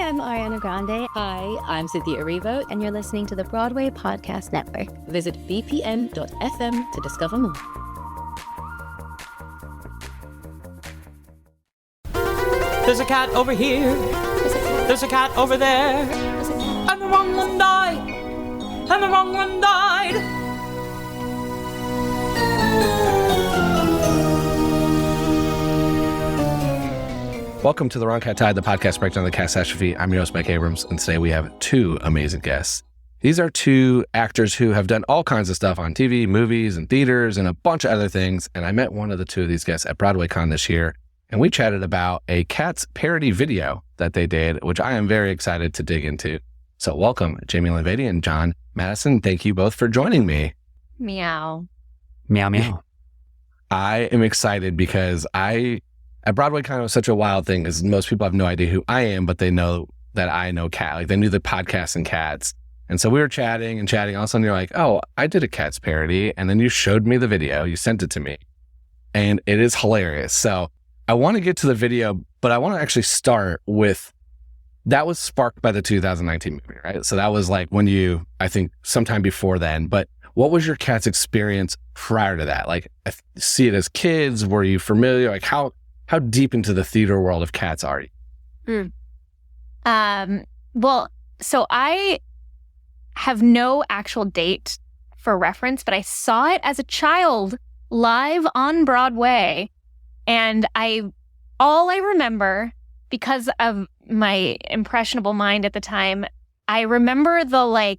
I'm Ariana Grande. Hi, I'm Cynthia Erivo. And you're listening to the Broadway Podcast Network. Visit bpn.fm to discover more. There's a cat over here. There's a cat over there. And the wrong one died. And the wrong one died. Welcome to The Wrong Cat Died, the podcast breakdown of the catastrophe. I'm your host, Mike Abrams, and today we have two amazing guests. These are two actors who have done all kinds of stuff on TV, movies, and theaters, and a bunch of other things. And I met one of the two of these guests at BroadwayCon this year, and we chatted about a Cats parody video that they did, which I am very excited to dig into. So welcome, Jaime Lyn Beatty and Jon Matteson. Thank you both for joining me. Meow. Meow, meow. I am excited because at BroadwayCon, it was such a wild thing because most people have no idea who I am, but they know that I know Cat. Like, they knew the podcast and Cats. And so we were chatting. All of a sudden you're like, oh, I did a Cats parody. And then you showed me the video. You sent it to me. And it is hilarious. So I want to get to the video, but I want to actually start with, that was sparked by the 2019 movie, right? So that was like when I think sometime before then. But what was your Cats experience prior to that? Like, see it as kids? Were you familiar? Like, how deep into the theater world of Cats are you? Well, so I have no actual date for reference, but I saw it as a child live on Broadway. And all I remember, because of my impressionable mind at the time, I remember the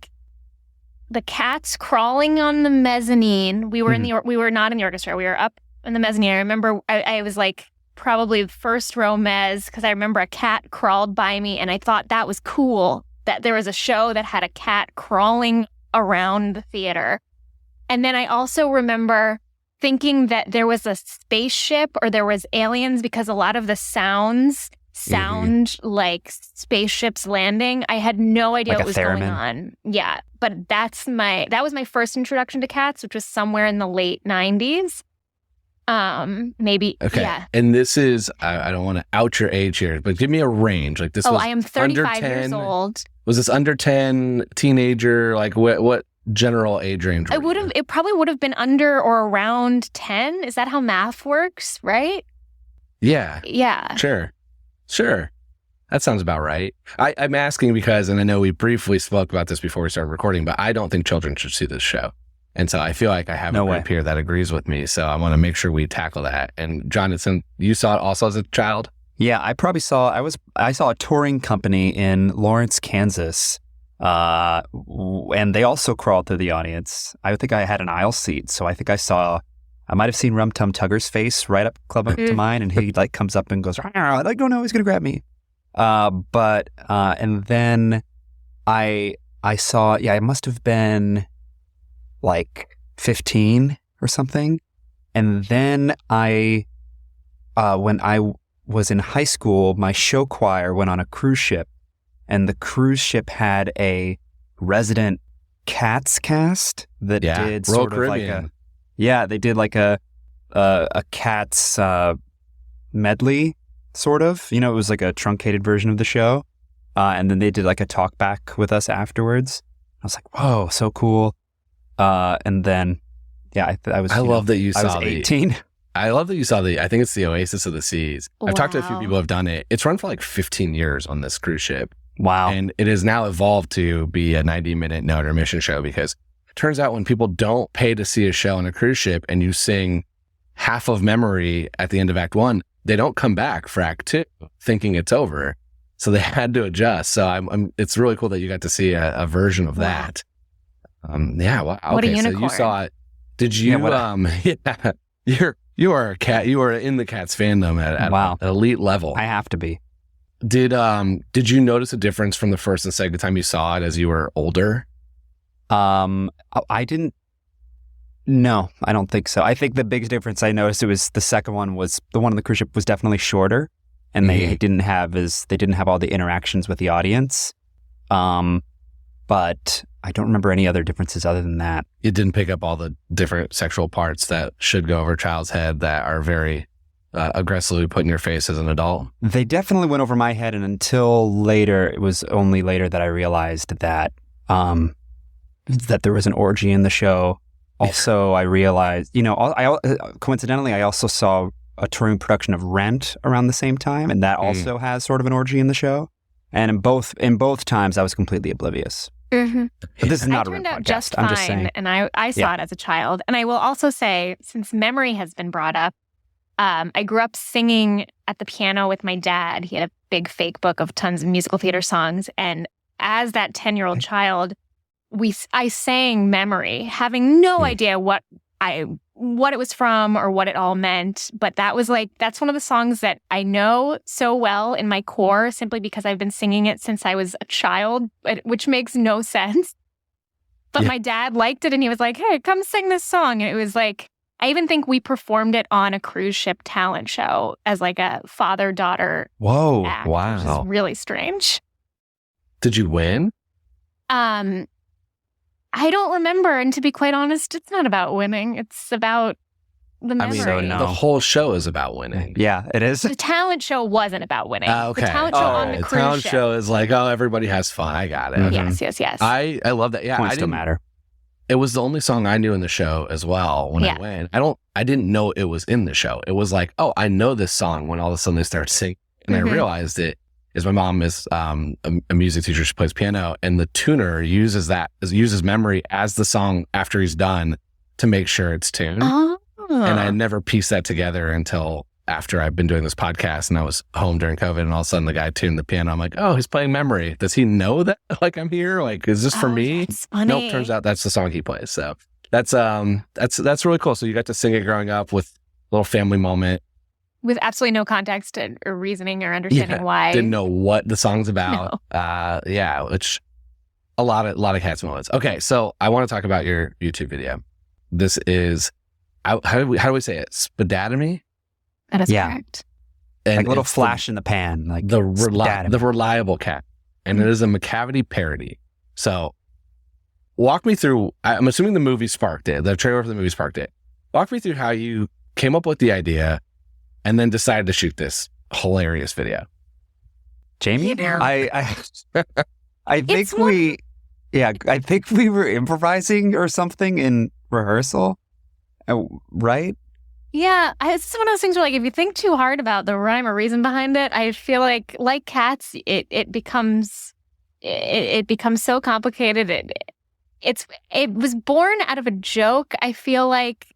cats crawling on the mezzanine. We were we were not in the orchestra. We were up in the mezzanine. I remember I was like, probably the first row mezz, because I remember a cat crawled by me and I thought that was cool, that there was a show that had a cat crawling around the theater. And then I also remember thinking that there was a spaceship or there was aliens, because a lot of the sounds sound like spaceships landing. I had no idea like what was going on. Yeah, but that was my first introduction to Cats, which was somewhere in the late 90s. Maybe. Okay. Yeah. And this is, I don't want to out your age here, but give me a range. Like, this was I am 35 years old. Was this under 10, teenager? Like, what general age range? It probably would have been under or around 10. Is that how math works? Right? Yeah. Yeah. Sure. That sounds about right. I'm asking because, and I know we briefly spoke about this before we started recording, but I don't think children should see this show. And so I feel like I have a group here that agrees with me. So I want to make sure we tackle that. And Jonathan, you saw it also as a child? Yeah, I saw a touring company in Lawrence, Kansas. And they also crawled through the audience. I think I had an aisle seat. So I think I might have seen Rum Tum Tugger's face right up to mine. And he comes up and goes, I don't know, he's going to grab me. And then I saw, it must have been like 15 or something. And then when I was in high school, my show choir went on a cruise ship, and the cruise ship had a resident Cats cast that did sort of Caribbean. They did like a Cats medley, sort of. It was like a truncated version of the show. And then they did like a talk back with us afterwards. I was like, whoa, so cool. And then, I was. I love that you saw. I was 18. I love that you saw I think it's the Oasis of the Seas. Wow. I've talked to a few people who have done it. It's run for like 15 years on this cruise ship. Wow. And it has now evolved to be a 90-minute no intermission show, because it turns out when people don't pay to see a show on a cruise ship and you sing half of Memory at the end of Act 1, they don't come back for Act 2 thinking it's over. So they had to adjust. So it's really cool that you got to see a version of that. Wow. What a unicorn. So you saw it. Did you, you are a cat. You are in the Cats fandom at an elite level. I have to be. Did you notice a difference from the first and second time you saw it as you were older? I didn't. No, I don't think so. I think the biggest difference I noticed, it was the second one, was the one on the cruise ship was definitely shorter, and they didn't have all the interactions with the audience. But I don't remember any other differences other than that. It didn't pick up all the different sexual parts that should go over a child's head that are very aggressively put in your face as an adult? They definitely went over my head, and until later, it was only later that I realized that that there was an orgy in the show. Also, I realized, coincidentally, I also saw a touring production of Rent around the same time, and that also has sort of an orgy in the show. And in both times, I was completely oblivious. Mm-hmm. But this is not a turned real out podcast. just fine, I'm just saying. and I saw it as a child. And I will also say, since memory has been brought up, I grew up singing at the piano with my dad. He had a big fake book of tons of musical theater songs, and as that 10-year-old child, I sang Memory, having no idea what it was from or what it all meant. But that's one of the songs that I know so well in my core, simply because I've been singing it since I was a child, which makes no sense. But my dad liked it, and he was like, "Hey, come sing this song." And it was like, I even think we performed it on a cruise ship talent show as like a father-daughter Whoa! act, Wow. which is really strange. Did you win? I don't remember, and to be quite honest, it's not about winning. It's about the memory. so no. The whole show is about winning. Yeah, it is. The talent show wasn't about winning. Okay. The talent show on the The cruise talent ship. show is like, oh, everybody has fun. I got it. Mhm. Yes. I love that. Yeah, Points don't matter. It was the only song I knew in the show as well when I went. I didn't know it was in the show. It was like, oh, I know this song when all of a sudden they start singing. And I realized it is my mom is a music teacher. She plays piano, and the tuner uses Memory as the song after he's done to make sure it's tuned. Oh. And I never pieced that together until after I've been doing this podcast, and I was home during COVID, and all of a sudden the guy tuned the piano. I'm like, oh, he's playing Memory. Does he know that like I'm here? Like, is this for me? That's funny. Nope. Turns out that's the song he plays. So that's really cool. So you got to sing it growing up with a little family moment. With absolutely no context or reasoning or understanding why. Didn't know what the song's about. No. Which a lot of Cats moments. Okay, so I want to talk about your YouTube video. This is how do we say it? Spadattimy? That is correct. And Like a little it's flash in the pan. Like the Spadattimy. reliable cat. And it is a Macavity parody. So walk me through, I'm assuming the movie sparked it. The trailer for the movie sparked it. Walk me through how you came up with the idea and then decided to shoot this hilarious video. Jamie? Yeah. I think I think we were improvising or something in rehearsal, right? Yeah, it's one of those things where, like, if you think too hard about the rhyme or reason behind it, I feel like Cats, it becomes so complicated. It was born out of a joke. I feel like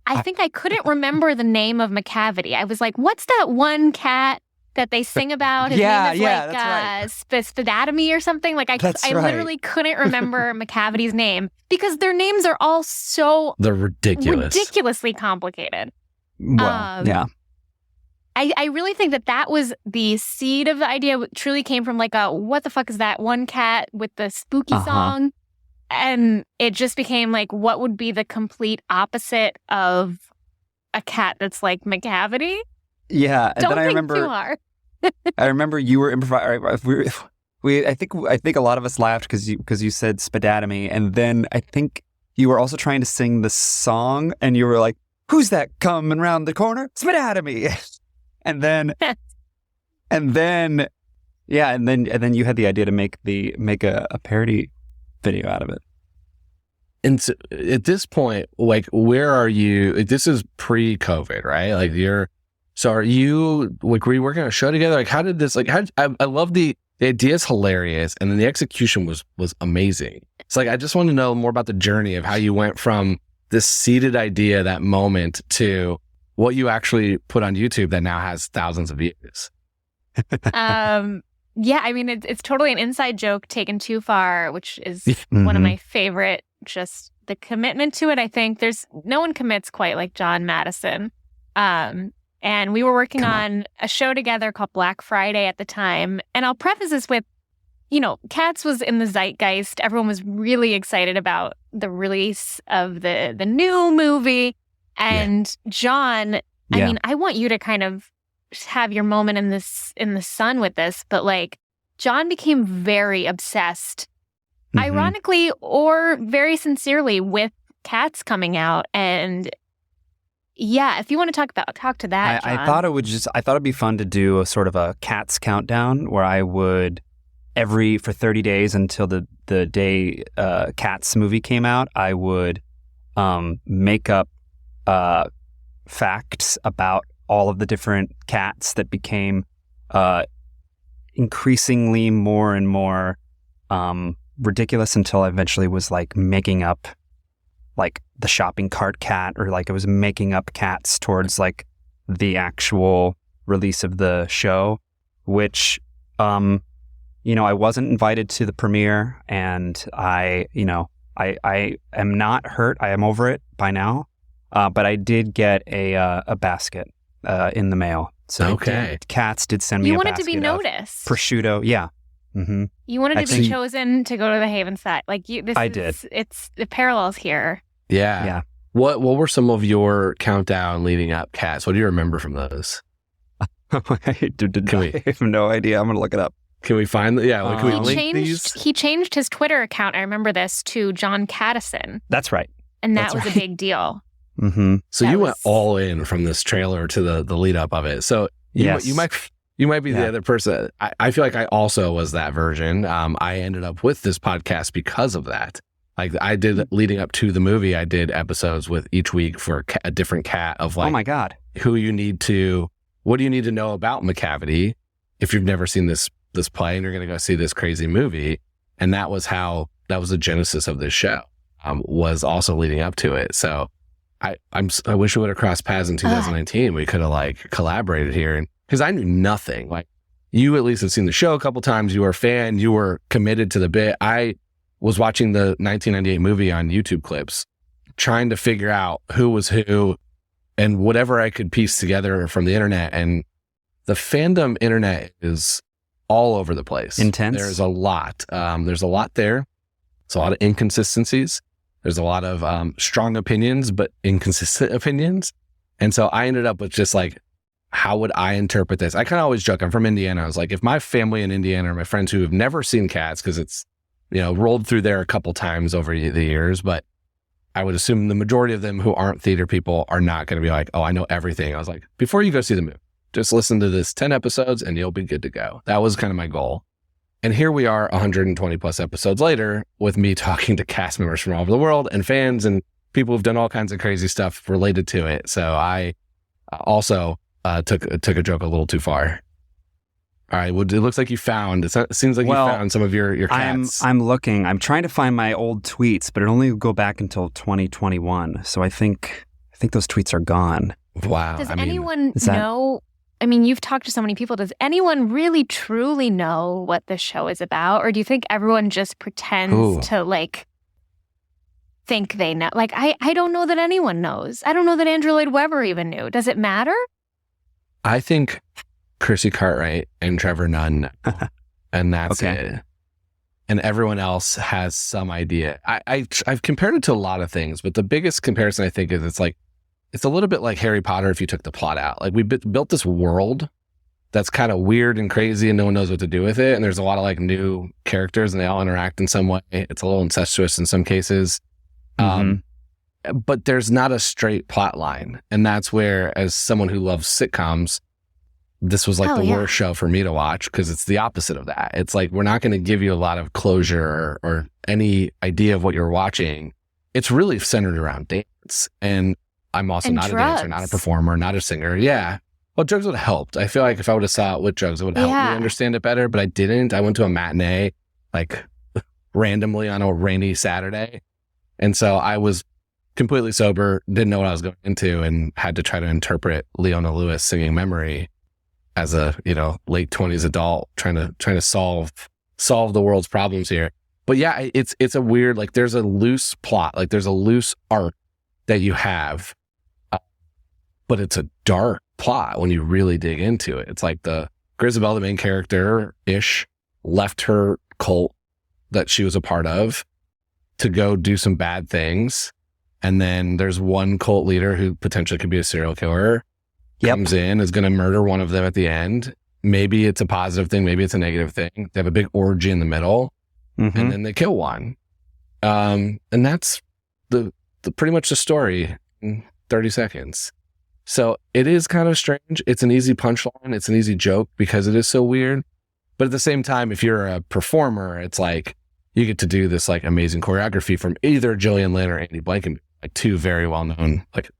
I think I couldn't remember the name of Macavity. I was like, what's that one cat that they sing about? His name is that's right. Spadattimy or something. Like I literally couldn't remember Macavity's name because their names are all so They're ridiculously complicated. Well, yeah. I really think that was the seed of the idea. Truly came from like a what the fuck is that one cat with the spooky song, and it just became like what would be the complete opposite of a cat that's like Macavity. Yeah, and Don't then I think remember too hard. I remember you were improvising. I think a lot of us laughed because you said Spadattimy, and then I think you were also trying to sing the song, and you were like, "Who's that coming round the corner? Spadattimy!" and then you had the idea to make a parody video out of it. And so at this point, like, where are you? This is pre-COVID, right? Like are you like, were you working on a show together? Like, how did this, like, I love the idea is hilarious. And then the execution was amazing. It's like, I just want to know more about the journey of how you went from this seeded idea, that moment, to what you actually put on YouTube that now has thousands of views. Yeah, I mean, it's totally an inside joke taken too far, which is one of my favorite. Just the commitment to it. I think no one commits quite like Jon Matteson. And we were working on a show together called Black Friday at the time. And I'll preface this with, Cats was in the zeitgeist. Everyone was really excited about the release of the new movie. And Jon, I mean, I want you to kind of have your moment in the sun with this, but like Jon became very obsessed, ironically or very sincerely, with Cats coming out, and yeah, if you want to talk to that, I Jon. thought it'd be fun to do a sort of a Cats countdown where I would for 30 days until the day Cats movie came out, I would make up facts about all of the different cats that became increasingly more and more ridiculous until I eventually was like making up like the shopping cart cat, or like I was making up cats towards like the actual release of the show, which I wasn't invited to the premiere, and I am not hurt. I am over it by now. But I did get a basket in the mail. So Okay. Cats did send me You a wanted basket to be of noticed. prosciutto. Yeah. Mm-hmm. You wanted I to be think- chosen to go to the Haven side. Like I did. It's the parallels here. Yeah. Yeah. What were some of your countdown leading up cats? What do you remember from those? I Can we- have no idea. I'm going to look it up. Can we find can we He link these? He changed his Twitter account. I remember this to Jon Matteson, That's right. and that That's was right. a big deal. Mm-hmm. So That you went was- all in from this trailer to the lead up of it. So Yes. you might be the Yeah. other person. I feel like I also was that version. I ended up with this podcast because of that. Like I did leading up to the movie, I did episodes with each week for a different cat of like Oh my God. what do you need to know about Macavity if you've never seen this play and you're going to go see this crazy movie. And that was the genesis of this show, was also leading up to it. So I wish we would have crossed paths in 2019. We could have like collaborated here, and because I knew nothing. Like you at least have seen the show a couple times. You were a fan. You were committed to the bit. I was watching the 1998 movie on YouTube clips, trying to figure out who was who and whatever I could piece together from the internet. And the fandom internet is all over the place. Intense. There's a lot. There's a lot there. There's a lot of inconsistencies. There's a lot of strong opinions, but inconsistent opinions. And so I ended up with just like, how would I interpret this? I kind of always joke. I'm from Indiana. I was like, if my family in Indiana or my friends who have never seen Cats, because it's, rolled through there a couple times over the years, but I would assume the majority of them who aren't theater people are not going to be like, oh, I know everything. I was like, before you go see the movie, just listen to this 10 episodes and you'll be good to go. That was kind of my goal. And here we are 120 plus episodes later with me talking to cast members from all over the world and fans and people who've done all kinds of crazy stuff related to it. So I also took a joke a little too far. All right. Well, it looks like it seems like you found some of your cats. I'm looking. I'm trying to find my old tweets, but it only go back until 2021. So I think those tweets are gone. Wow. Does I mean, anyone is that- know? I mean, you've talked to so many people. Does anyone really truly know what the show is about? Or do you think everyone just pretends Ooh. to like think they know? Like, I don't know that anyone knows. I don't know that Andrew Lloyd Webber even knew. Does it matter? I think Chrissy Cartwright and Trevor Nunn know, and that's Okay. it. And everyone else has some idea. I've compared it to a lot of things, but the biggest comparison I think is it's a little bit like Harry Potter if you took the plot out. Like we built this world that's kind of weird and crazy and no one knows what to do with it. And there's a lot of like new characters and they all interact in some way. It's a little incestuous in some cases. But there's not a straight plot line. And that's where, as someone who loves sitcoms, this was like Oh, the yeah. worst show for me to watch because it's the opposite of that. It's like, we're not going to give you a lot of closure or any idea of what you're watching. It's really centered around dance. And I'm also And not a dancer, not a drugs. performer, not a singer. Yeah. Well, drugs would have helped. I feel like if I would have saw it with drugs, it would help me Yeah. understand it better, but I didn't. I went to a matinee like randomly on a rainy Saturday. And so I was completely sober, didn't know what I was going into, and had to try to interpret Leona Lewis singing Memory as a, late 20s adult trying to solve the world's problems here. But yeah, it's a weird, like there's a loose plot, like there's a loose arc that you have, but it's a dark plot when you really dig into it. It's like Grisabelle, the main character-ish, left her cult that she was a part of to go do some bad things. And then there's one cult leader who potentially could be a serial killer, comes in, is going to murder one of them at the end. Maybe it's a positive thing. Maybe it's a negative thing. They have a big orgy in the middle and then they kill one. And that's the pretty much the story in 30 seconds. So it is kind of strange. It's an easy punchline. It's an easy joke because it is so weird. But at the same time, if you're a performer, it's like you get to do this like amazing choreography from either Gillian Lynn or Andy Blanken, like two very well-known like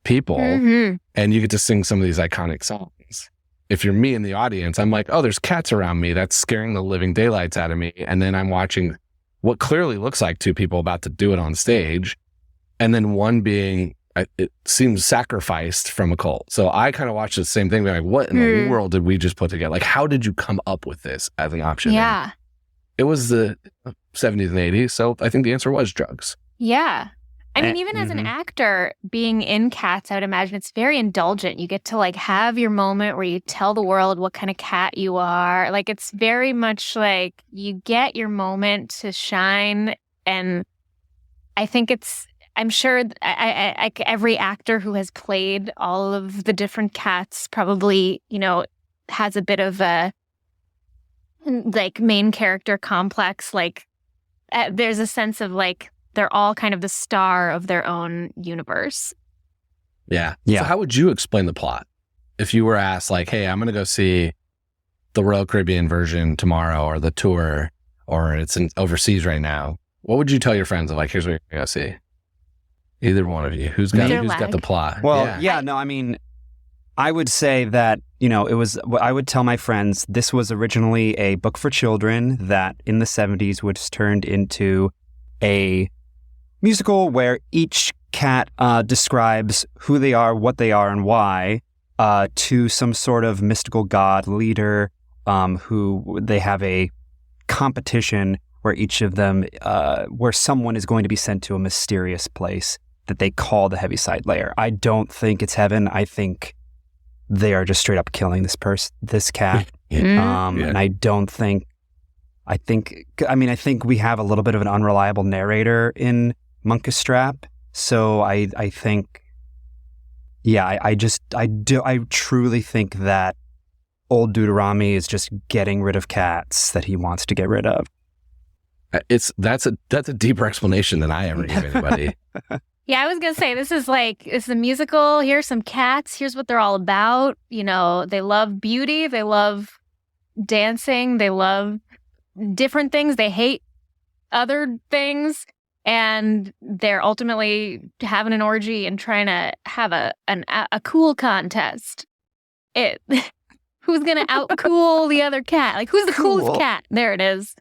people, and you get to sing some of these iconic songs. If you're me in the audience, I'm like, oh, there's cats around me. That's scaring the living daylights out of me. And then I'm watching what clearly looks like two people about to do it on stage. And then one being, it seems sacrificed from a cult. So I kind of watched the same thing. Being like, what in the world did we just put together? Like, how did you come up with this as an option? Yeah. And it was the 70s and 80s. So I think the answer was drugs. Yeah. I mean, even as an actor, being in Cats, I would imagine it's very indulgent. You get to like have your moment where you tell the world what kind of cat you are. Like, it's very much like you get your moment to shine. And I think I'm sure every actor who has played all of the different cats probably, has a bit of a like main character complex. Like, there's a sense of like, they're all kind of the star of their own universe. Yeah. So how would you explain the plot if you were asked like, hey, I'm going to go see the Royal Caribbean version tomorrow or the tour, or it's overseas right now? What would you tell your friends of like, here's what you're going to go see? Either one of you. Who's got the plot? Well, no, I mean, I would say that, I would tell my friends this was originally a book for children that in the 70s was turned into a musical where each cat describes who they are, what they are, and why to some sort of mystical god leader who they have a competition where each of them, where someone is going to be sent to a mysterious place that they call the Heaviside Layer. I don't think it's heaven. I think they are just straight up killing this cat. And I don't think, I think we have a little bit of an unreliable narrator in Monkus Strap. So I think, I truly think that Old Deuteronomy is just getting rid of cats that he wants to get rid of. That's a deeper explanation than I ever gave anybody. Yeah, I was going to say, it's a musical. Here's some cats. Here's what they're all about. They love beauty. They love dancing. They love different things. They hate other things. And they're ultimately having an orgy and trying to have a cool contest. Who's going to out-cool the other cat? Like, who's the coolest cat? There it is.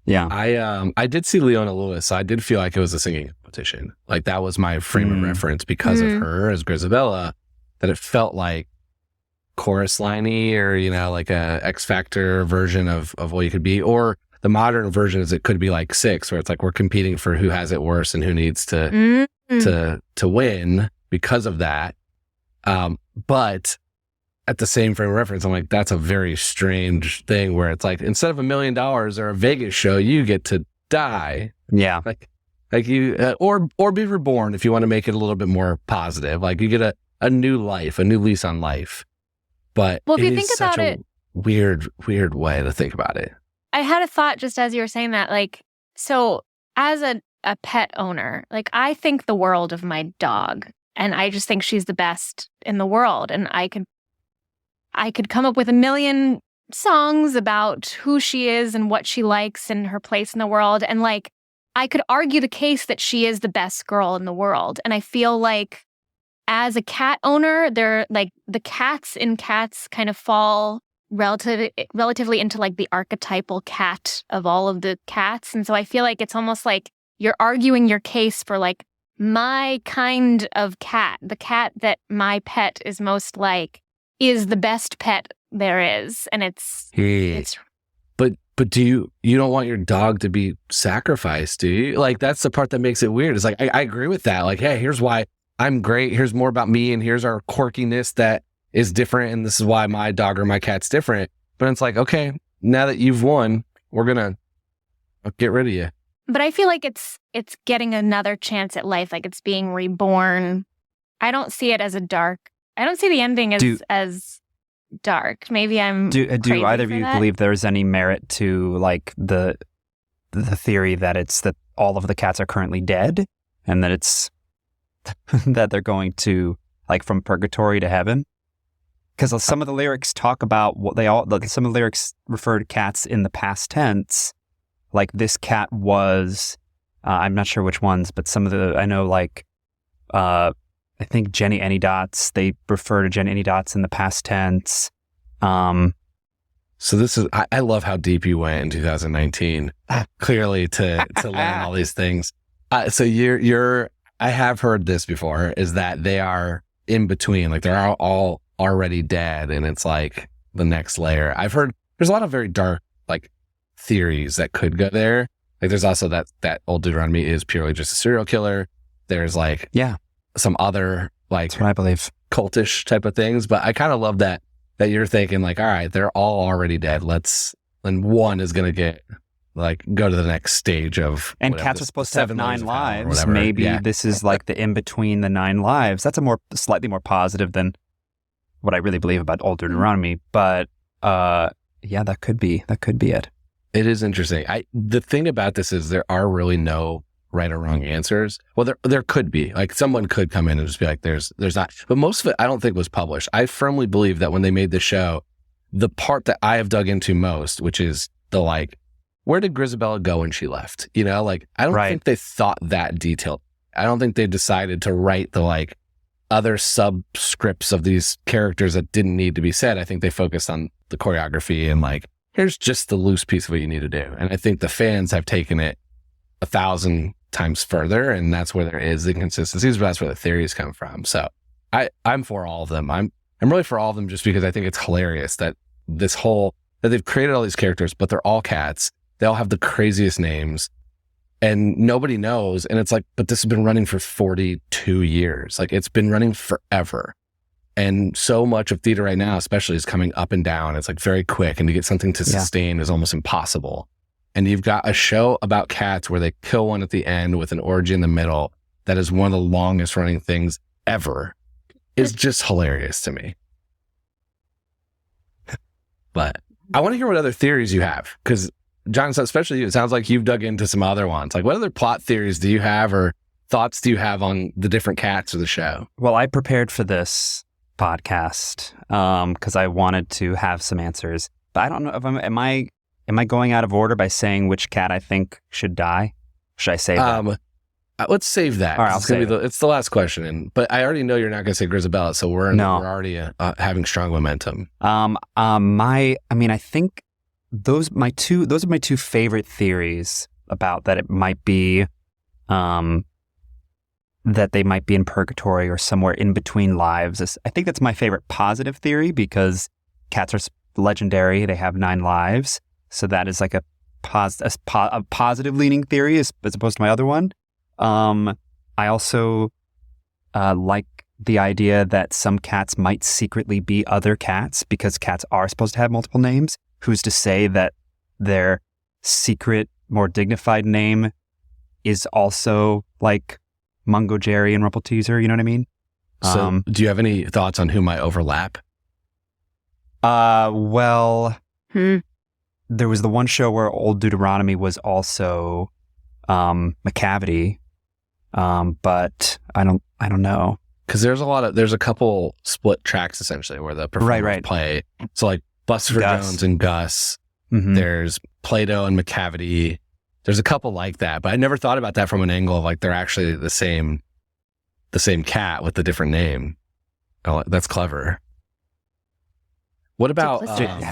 Yeah. I did see Leona Lewis, so I did feel like it was a singing competition. Like, that was my frame of reference because of her as Grisabella, that it felt like chorus liney or, like a X Factor version of what you could be. Or the modern version is it could be like Six, where it's like we're competing for who has it worse and who needs to win because of that. But at the same frame of reference, I'm like, that's a very strange thing where it's like, instead of $1 million or a Vegas show, you get to die. Yeah. Like you, or be reborn if you want to make it a little bit more positive. Like you get a new life, a new lease on life. But if you think about it, weird way to think about it. I had a thought just as you were saying that, like, so as a pet owner, like I think the world of my dog, and I just think she's the best in the world. And I could come up with 1 million songs about who she is and what she likes and her place in the world. And like, I could argue the case that she is the best girl in the world. And I feel like as a cat owner, they're like the cats in Cats kind of fall relatively into like the archetypal cat of all of the cats. And so I feel like it's almost like you're arguing your case for like my kind of cat, the cat that my pet is most like, is the best pet there is. And it's But do you don't want your dog to be sacrificed, do you? Like, that's the part that makes it weird. It's like, I agree with that. Like, hey, here's why I'm great. Here's more about me. And here's our quirkiness that is different. And this is why my dog or my cat's different. But it's like, okay, now that you've won, we're going to get rid of you. But I feel like it's getting another chance at life. Like it's being reborn. I don't see it as I don't see the ending as dark. Maybe I'm Do crazy either of for you that. believe there's any merit to like the theory that it's that all of the cats are currently dead and that it's that they're going to like from purgatory to heaven? Because some of the lyrics talk about some of the lyrics refer to cats in the past tense. Like this cat was, I'm not sure which ones, but some of I know like, I think Jenny Anydots, they refer to Jenny Anydots in the past tense. So this is, I love how deep you went in 2019, clearly to learn all these things. So I have heard this before, is that they are in between, like they're all already dead, and it's like the next layer. I've heard there's a lot of very dark like theories that could go there. Like there's also that Old Deuteronomy is purely just a serial killer. There's like some other like that's what I believe, cultish type of things. But I kind of love that you're thinking like, all right, they're all already dead. And one is gonna get like go to the next stage of. And cats are supposed to have 9 lives. Maybe this is like the in between the 9 lives. That's slightly more positive than what I really believe about Old Deuteronomy. But that could be it. It is interesting. The thing about this is there are really no right or wrong answers. Well, there could be. Like someone could come in and just be like, there's not. But most of it, I don't think was published. I firmly believe that when they made the show, the part that I have dug into most, which is the like, where did Grisabella go when she left? You know, like I don't think they thought that detailed. I don't think they decided to write the like other subscripts of these characters that didn't need to be said. I think they focused on the choreography and like, here's just the loose piece of what you need to do. And I think the fans have taken it 1,000 times further, and that's where there is inconsistencies, but that's where the theories come from. So I'm for all of them. I'm really for all of them just because I think it's hilarious that that they've created all these characters, but they're all cats. They all have the craziest names and nobody knows. And it's like, but this has been running for 42 years. Like it's been running forever. And so much of theater right now, especially, is coming up and down. It's like very quick, and to get something to sustain is almost impossible. And you've got a show about cats where they kill one at the end with an orgy in the middle. That is one of the longest running things ever. Is just hilarious to me. But I want to hear what other theories you have, because Jon, especially you, it sounds like you've dug into some other ones. Like what other plot theories do you have, or thoughts do you have on the different cats of the show? Well, I prepared for this podcast because I wanted to have some answers, but I don't know if am I going out of order by saying which cat I think should die? Should I save that? Let's save that. All right, it's the last question, but I already know you're not going to say Grisabella, so we're already having strong momentum. I think those are my two favorite theories about that it might be that they might be in purgatory or somewhere in between lives. I think that's my favorite positive theory because cats are legendary. They have 9 lives. So that is like a positive leaning theory as opposed to my other one. I also like the idea that some cats might secretly be other cats because cats are supposed to have multiple names. Who's to say that their secret, more dignified name is also like Mungo Jerry and Rumpelteazer, you know what I mean? So do you have any thoughts on who might overlap? Well, there was the one show where Old Deuteronomy was also Macavity, but I don't know. Because there's a couple split tracks essentially where the performers play. So like Buster Jones and Gus, there's Plato and Macavity. There's a couple like that, but I never thought about that from an angle of like they're actually the same cat with a different name. Oh, that's clever. What about Jamie?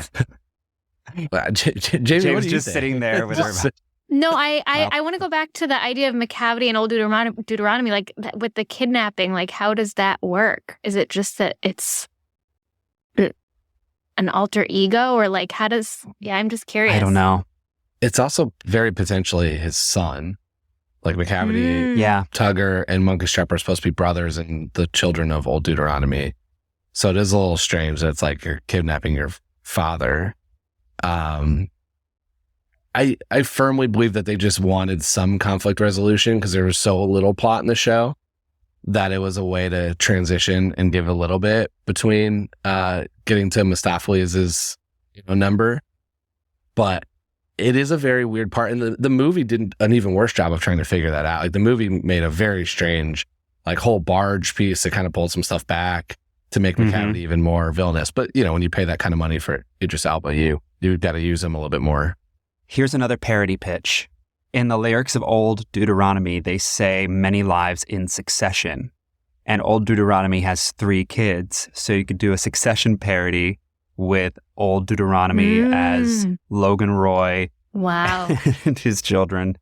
What was just sitting there with her. No, I want to go back to the idea of Macavity and Old Deuteronomy, like with the kidnapping. Like, how does that work? Is it just that it's an alter ego, or like how does? Yeah, I'm just curious. I don't know. It's also very potentially his son. Like Macavity, Tugger, and Monkish Trap are supposed to be brothers and the children of Old Deuteronomy. So it is a little strange that it's like you're kidnapping your father. I firmly believe that they just wanted some conflict resolution because there was so little plot in the show that it was a way to transition and give a little bit between getting to Mephistophelies' number. But it is a very weird part. And the movie did an even worse job of trying to figure that out. Like the movie made a very strange like whole barge piece that kind of pulled some stuff back to make Macavity even more villainous. But, you know, when you pay that kind of money for Idris Elba, you've got to use him a little bit more. Here's another parody pitch. In the lyrics of Old Deuteronomy, they say many lives in succession. And Old Deuteronomy has 3 kids. So you could do a Succession parody with Old Deuteronomy as Logan Roy. Wow. And his children.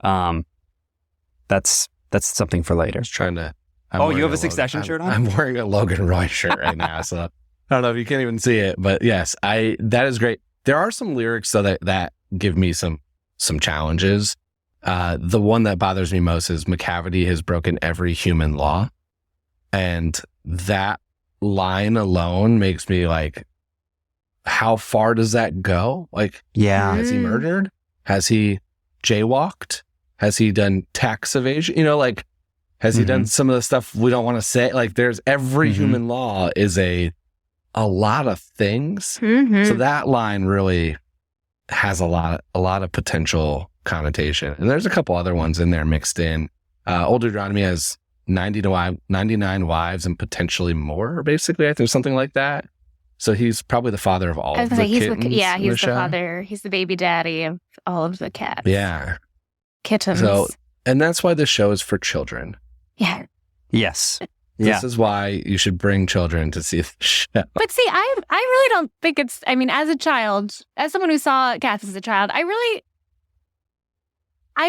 That's something for later. I was trying to... You have a Succession shirt on? I'm wearing a Logan Roy shirt right now, so I don't know if you can't even see it, but yes, that is great. There are some lyrics though that give me some challenges. The one that bothers me most is Macavity has broken every human law, and that line alone makes me like, how far does that go? Like, yeah, has he murdered? Has he jaywalked? Has he done tax evasion? You know, like, has he done some of the stuff we don't want to say? Like, there's every human law is a lot of things. So that line really has a lot of potential connotation. And there's a couple other ones in there mixed in. Old Deuteronomy has 99 wives and potentially more, basically. I think something like that. So he's probably the father of all of the kittens. He's the father. He's the baby daddy of all of the cats. Yeah. Kittens. So, and that's why this show is for children. Yeah. Yes. This is why you should bring children to see the show. But see, I really don't think it's, I mean, as a child, as someone who saw cats as a child, I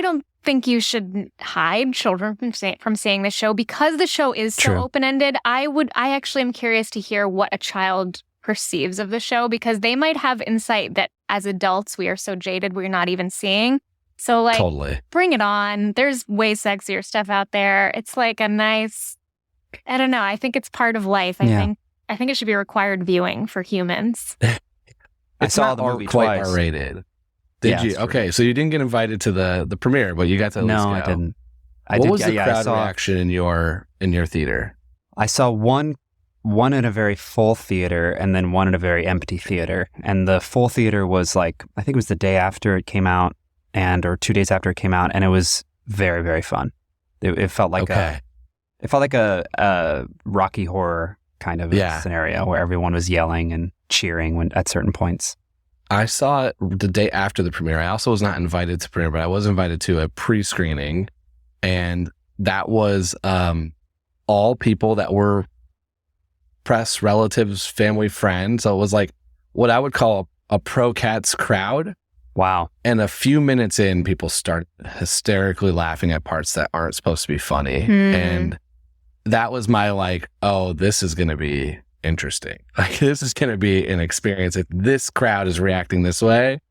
don't think you should hide children from seeing the show because the show is so open-ended. I actually am curious to hear what a child perceives of the show because they might have insight that as adults we are so jaded we're not even seeing. So like, bring it on. There's way sexier stuff out there. It's like a nice, I don't know. I think it's part of life. I think it should be required viewing for humans. I saw the movie quite twice. R-rated. Did you? Okay, so you didn't get invited to the premiere, but you got to at least go. I didn't. What was the crowd reaction in your theater? I saw one in a very full theater and then one in a very empty theater. And the full theater was like, I think it was the day after it came out or 2 days after it came out, and it was very, very fun. It felt like a Rocky Horror kind of scenario where everyone was yelling and cheering at certain points. I saw it the day after the premiere. I also was not invited to premiere, but I was invited to a pre-screening, and that was all people that were press, relatives, family, friends. So it was like what I would call a pro Cats crowd. Wow. And a few minutes in, people start hysterically laughing at parts that aren't supposed to be funny. And that was my like, oh, this is going to be interesting. Like, this is going to be an experience. If this crowd is reacting this way,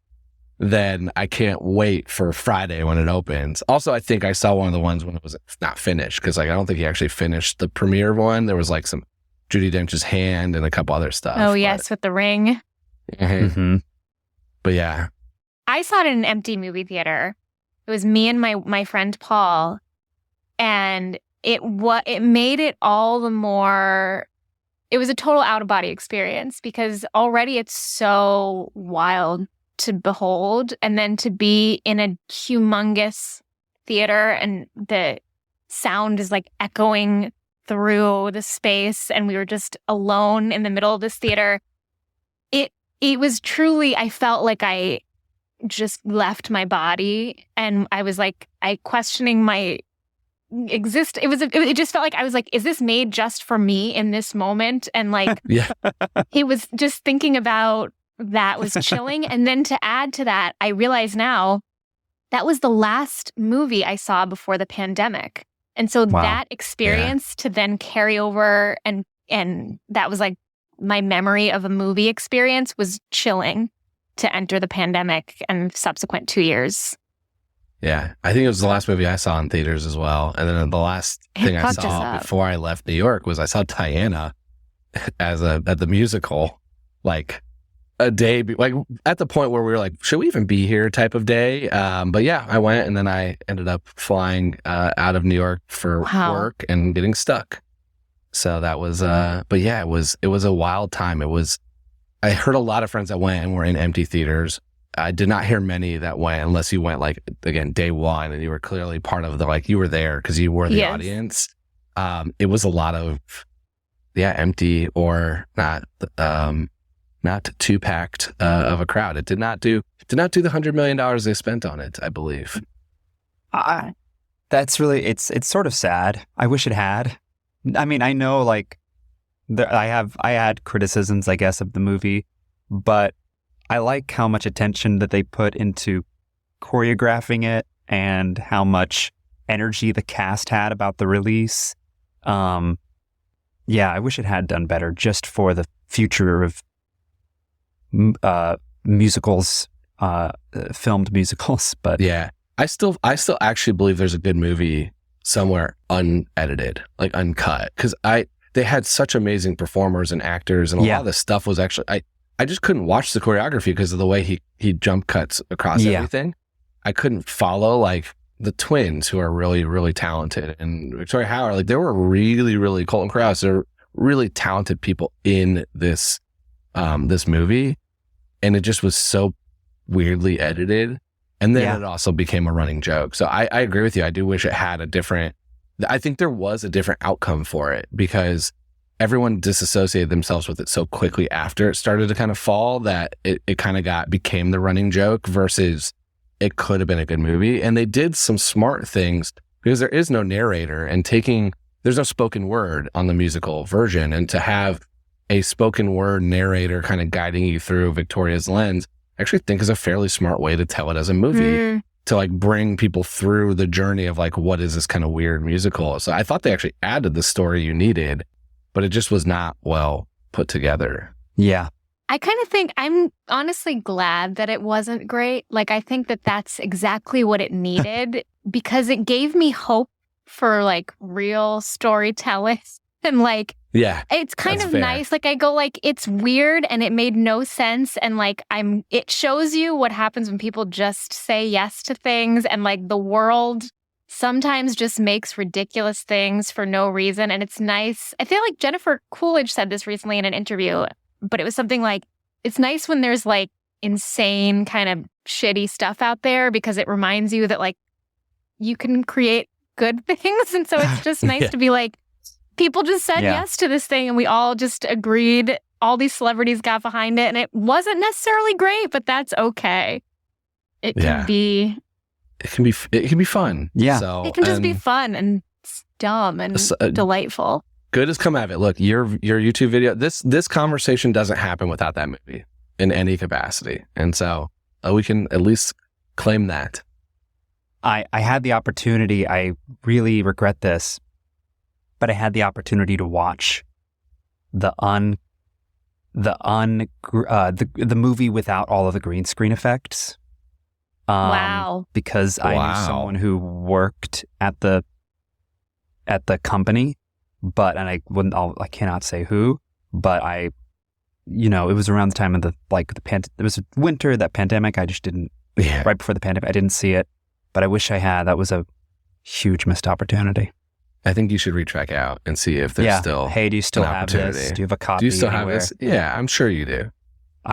then I can't wait for Friday when it opens. Also, I think I saw one of the ones when it was not finished because like I don't think he actually finished the premiere one. There was like some Judi Dench's hand and a couple other stuff. Oh, yes, with the ring. But yeah. I saw it in an empty movie theater. It was me and my friend Paul, and it made it all the more. It was a total out of body experience because already it's so wild to behold, and then to be in a humongous theater and the sound is like echoing through the space, and we were just alone in the middle of this theater. It was truly. I felt like I just left my body, and I was like, questioning my it just felt like I was like, is this made just for me in this moment? And like, it was just thinking about that was chilling. And then to add to that, I realize now that was the last movie I saw before the pandemic. And so that experience to then carry over and that was like my memory of a movie experience was chilling to enter the pandemic and subsequent 2 years. Yeah, I think it was the last movie I saw in theaters as well. And then the last thing I saw before I left New York was I saw Diana at the musical, like a day, like at the point where we were like, should we even be here type of day? But yeah, I went, and then I ended up flying out of New York for work and getting stuck. So that was, but yeah, it was a wild time. I heard a lot of friends that went and were in empty theaters. I did not hear many that went unless you went like, again, day one and you were clearly part of you were there because you were the audience. it was a lot of empty or not too packed of a crowd. It did not do the $100 million they spent on it, I believe. That's really, it's sort of sad. I wish it had. I mean, I know like I had criticisms, I guess, of the movie, but I like how much attention that they put into choreographing it and how much energy the cast had about the release. Yeah, I wish it had done better just for the future of musicals, filmed musicals. But yeah, I still actually believe there's a good movie somewhere unedited, like uncut, because they had such amazing performers and actors, and a lot of the stuff was actually I just couldn't watch the choreography because of the way he jump cuts across everything. I couldn't follow like the twins, who are really, really talented, and Victoria Howard. Like, they were really, really, Colton Krause. They're really talented people in this this movie, and it just was so weirdly edited. And then it also became a running joke. So I agree with you. I do wish it had a different. I think there was a different outcome for it, because everyone disassociated themselves with it so quickly after it started to kind of fall that it kind of became the running joke versus it could have been a good movie. And they did some smart things, because there is no narrator, and there's no spoken word on the musical version. And to have a spoken word narrator kind of guiding you through Victoria's lens, I actually think is a fairly smart way to tell it as a movie, to like bring people through the journey of like, what is this kind of weird musical? So I thought they actually added the story you needed, but it just was not well put together. Yeah. I kind of think I'm honestly glad that it wasn't great. Like, I think that that's exactly what it needed, because it gave me hope for like real storytelling. And like, it's kind of nice. Like, I go like, it's weird and it made no sense. And like, it shows you what happens when people just say yes to things, and like the world sometimes just makes ridiculous things for no reason. And it's nice. I feel like Jennifer Coolidge said this recently in an interview, but it was something like, it's nice when there's like insane kind of shitty stuff out there, because it reminds you that like you can create good things. And so it's just nice to be like, people just said yes to this thing and we all just agreed. All these celebrities got behind it, and it wasn't necessarily great, but that's okay. It can be fun. Yeah. So, it can just be fun and dumb and delightful. Good has come out of it. Look, your YouTube video, this conversation doesn't happen without that movie in any capacity. And so we can at least claim that. I had the opportunity, I really regret this, but I had the opportunity to watch the movie without all of the green screen effects. Wow. Because I knew someone who worked at the company, I cannot say who, but it was around the time of it was winter, that pandemic. I just didn't, right before the pandemic, I didn't see it, but I wish I had. That was a huge missed opportunity. I think you should recheck out and see if there's still hey, do you still have this? Do you have a copy? Do you still anywhere? have this? Yeah, I'm sure you do.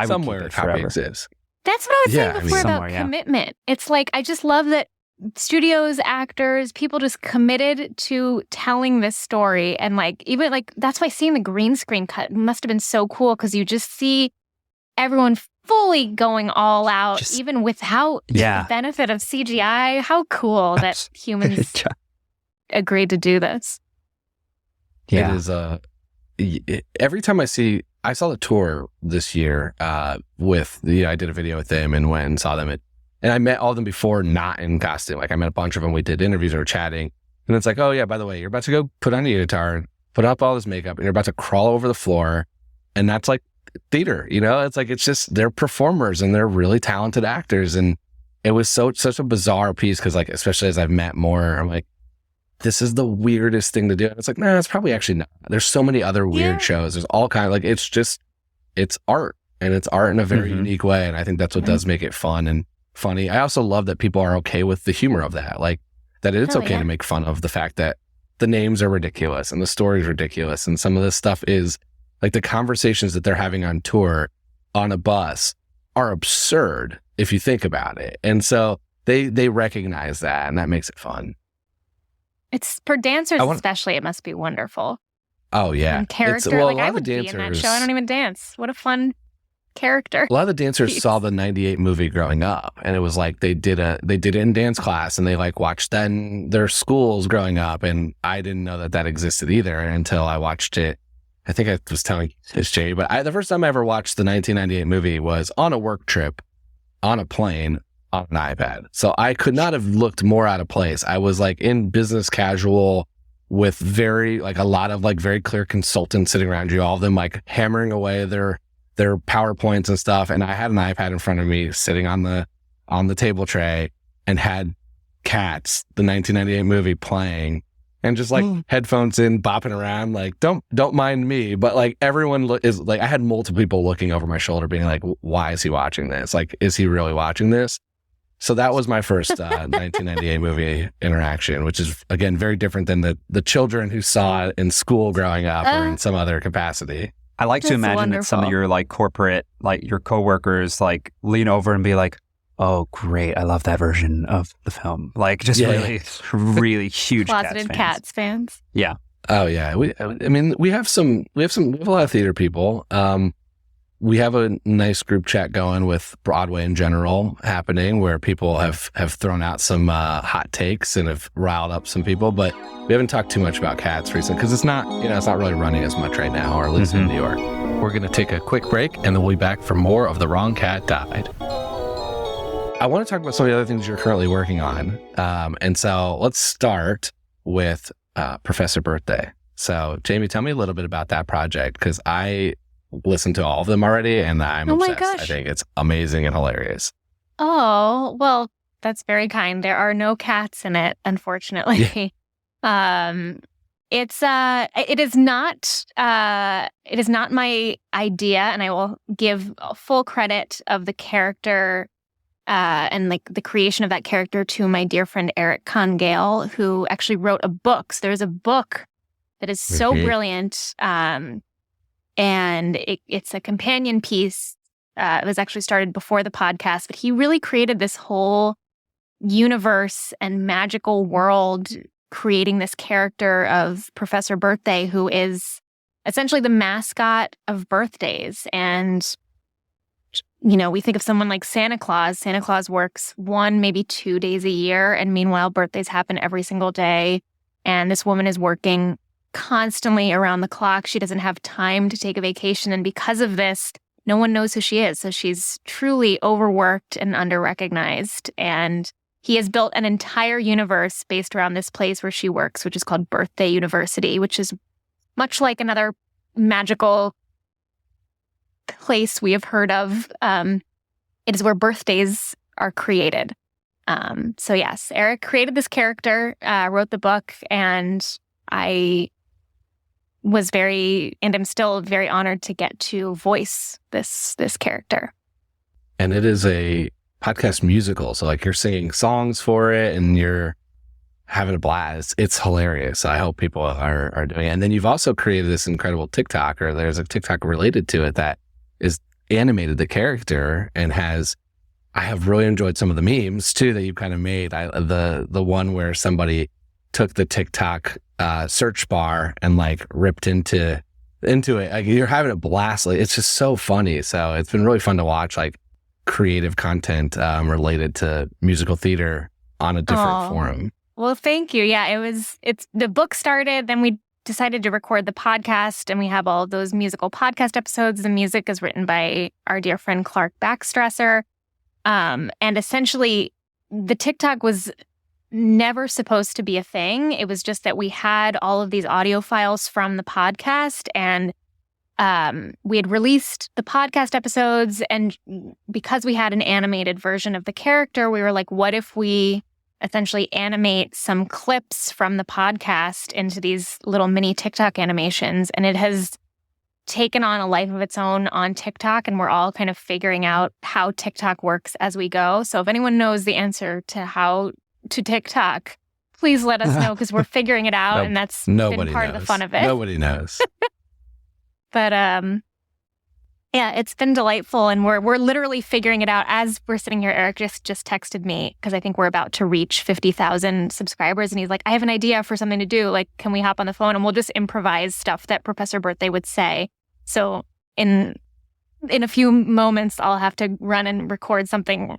Somewhere a copy exists. That's what I was saying before about commitment. It's like, I just love that studios, actors, people just committed to telling this story. And like, even like, that's why seeing the green screen cut must have been so cool, because you just see everyone fully going all out, even without the benefit of CGI. How cool that humans agreed to do this. Yeah. It is every time I saw the tour this year I did a video with them and went and saw them and I met all of them before, not in costume. Like, I met a bunch of them. We did interviews or chatting, and it's like, oh yeah, by the way, you're about to go put on your guitar and put up all this makeup and you're about to crawl over the floor, and that's like theater, it's like, it's just, they're performers and they're really talented actors. And it was such a bizarre piece, because like, especially as I've met more, I'm like, this is the weirdest thing to do. And it's like, it's probably actually not. There's so many other weird shows. There's all kinds of, like, it's art, and it's art in a very unique way. And I think that's what does make it fun and funny. I also love that people are okay with the humor of that. Like, that it's okay to make fun of the fact that the names are ridiculous and the story's ridiculous. And some of this stuff is like, the conversations that they're having on tour on a bus are absurd if you think about it. And so they recognize that, and that makes it fun. It's for dancers, I want- especially. It must be wonderful. Oh yeah, And character, Well, like a lot I of the would be in that dancers- show. I don't even dance. What a fun character. A lot of the dancers Jeez. saw the '98 movie growing up, and it was like they did it in dance class, and they like watched that in their schools growing up, and I didn't know that existed either until I watched it. I think I was telling this, Jay, but the first time I ever watched the 1998 movie was on a work trip, on a plane, on an iPad. So I could not have looked more out of place. I was like in business casual with a lot of like very clear consultants sitting around you, all of them like hammering away their PowerPoints and stuff. And I had an iPad in front of me sitting on the table tray and had Cats, the 1998 movie, playing, and just like headphones in, bopping around, like, don't mind me. But like everyone is like, I had multiple people looking over my shoulder being like, why is he watching this? Like, is he really watching this? So that was my first 1998 movie interaction, which is, again, very different than the children who saw it in school growing up or in some other capacity. I like to That's imagine that some of wonderful. your like corporate, like your coworkers, like lean over and be like, "Oh, great! I love that version of the film." Like just really huge Closeted Cats fans. Cats fans. Oh yeah, we have a lot of theater people. We have a nice group chat going with Broadway in general happening, where people have thrown out some hot takes and have riled up some people, but we haven't talked too much about Cats recently because it's not really running as much right now, or at least in New York. We're going to take a quick break, and then we'll be back for more of The Wrong Cat Died. I want to talk about some of the other things you're currently working on, and so let's start with Professor Birthday. So, Jamie, tell me a little bit about that project, because I listened to all of them already, and I'm Oh my obsessed. I gosh. think it's amazing and hilarious. Oh, well, that's very kind. There are no cats in it, unfortunately. It is not my idea, and I will give full credit of the character and like the creation of that character to my dear friend Eric Congale, who actually wrote a book. So there's a book that is so brilliant. And it's a companion piece. It was actually started before the podcast, but he really created this whole universe and magical world, creating this character of Professor Birthday, who is essentially the mascot of birthdays. And, we think of someone like Santa Claus. Santa Claus works 1, maybe 2 days a year. And meanwhile, birthdays happen every single day. And this woman is working constantly around the clock. She doesn't have time to take a vacation. And because of this, no one knows who she is. So she's truly overworked and underrecognized. And he has built an entire universe based around this place where she works, which is called Birthday University, which is much like another magical place we have heard of. It is where birthdays are created. So yes, Eric created this character, wrote the book, and I was I'm still very honored to get to voice this character. And it is a podcast musical, so like you're singing songs for it and you're having a blast. It's hilarious. I hope people are doing it. And then you've also created this incredible TikTok, or there's a TikTok related to it that is animated the character and I have really enjoyed some of the memes too that you've kind of made. The one where somebody took the TikTok search bar and like ripped into it. Like, you're having a blast. Like, it's just so funny. So it's been really fun to watch like creative content related to musical theater on a different forum. Well, thank you. Yeah, it's the book started, then we decided to record the podcast, and we have all of those musical podcast episodes. The music is written by our dear friend Clark Backstresser. And essentially the TikTok was never supposed to be a thing. It was just that we had all of these audio files from the podcast, and we had released the podcast episodes, and because we had an animated version of the character, we were like, what if we essentially animate some clips from the podcast into these little mini TikTok animations? And it has taken on a life of its own on TikTok, and we're all kind of figuring out how TikTok works as we go. So if anyone knows the answer to TikTok, please let us know, because we're figuring it out, and that's been part of the fun of it. Nobody knows. But Yeah, it's been delightful, and we're literally figuring it out as we're sitting here. Eric just texted me because I think we're about to reach 50,000 subscribers, and he's like, "I have an idea for something to do. Like, can we hop on the phone and we'll just improvise stuff that Professor Birthday would say?" So in a few moments, I'll have to run and record something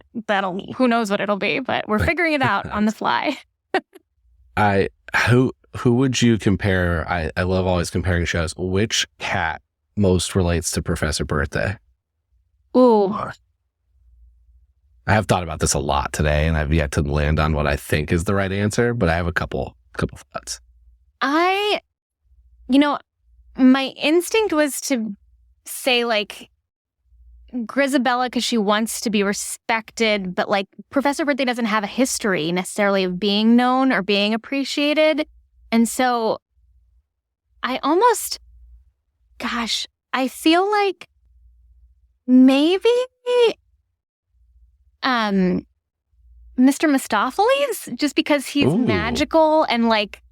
who knows what it'll be, but we're figuring it out on the fly. Who would you compare? I love always comparing shows. Which cat most relates to Professor Birthday? Ooh. I have thought about this a lot today, and I've yet to land on what I think is the right answer, but I have a couple thoughts. My instinct was to say like Grisabella because she wants to be respected, but like Professor Birthday doesn't have a history necessarily of being known or being appreciated. And so I feel like maybe Mr. Mistopheles, just because he's magical and like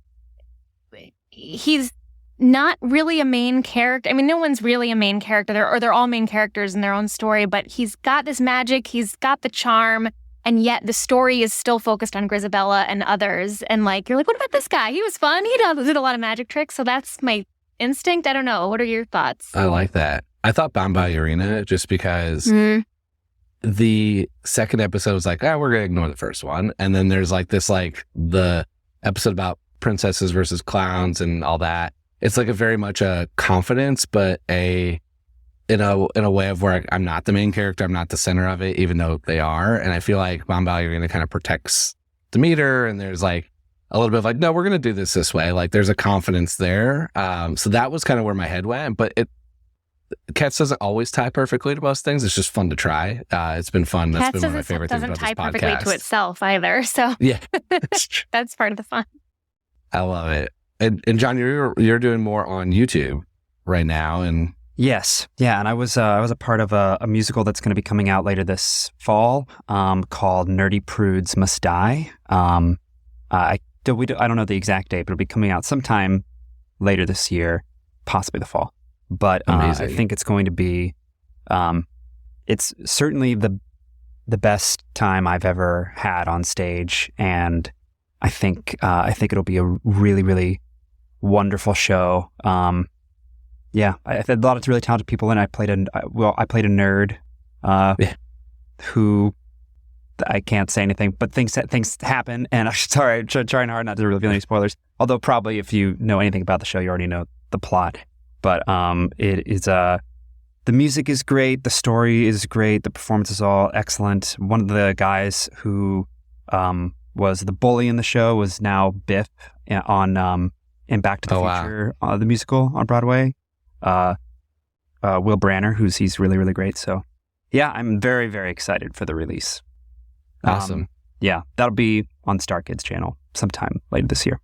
he's not really a main character. I mean, no one's really a main character. They're all main characters in their own story, but he's got this magic, he's got the charm, and yet the story is still focused on Grisabella and others. And like, you're like, what about this guy? He was fun. He did a lot of magic tricks. So that's my instinct. I don't know. What are your thoughts? I like that. I thought Bombayurina just because the second episode was like, we're going to ignore the first one. And then there's like this, like the episode about princesses versus clowns and all that. It's like a very much a confidence, but in a way of where I'm not the main character. I'm not the center of it, even though they are. And I feel like Bombayurina kind of protects Demeter. And there's like a little bit of like, no, we're going to do this way. Like there's a confidence there. So that was kind of where my head went. But Cats doesn't always tie perfectly to most things. It's just fun to try. It's been fun. That's been one of my favorite things about this podcast. Doesn't tie perfectly to itself either. So yeah, that's part of the fun. I love it. And Jon, you're doing more on YouTube right now, and yes, yeah. And I was a part of a musical that's going to be coming out later this fall, called Nerdy Prudes Must Die. I don't know the exact date, but it'll be coming out sometime later this year, possibly the fall. But I think it's going to be, it's certainly the best time I've ever had on stage, and I think it'll be a really, really wonderful show. Yeah, I had a lot of really talented people in it. I played a nerd who I can't say anything, but things happen, and I'm sorry, I'm trying hard not to reveal any spoilers. Although probably if you know anything about the show, you already know the plot. But it is the music is great, the story is great, the performance is all excellent. One of the guys who was the bully in the show was now Biff on in Back to the Future, the musical on Broadway. Will Branner, he's really, really great. So yeah, I'm very, very excited for the release. Awesome. Yeah, that'll be on Star Kids channel sometime later this year.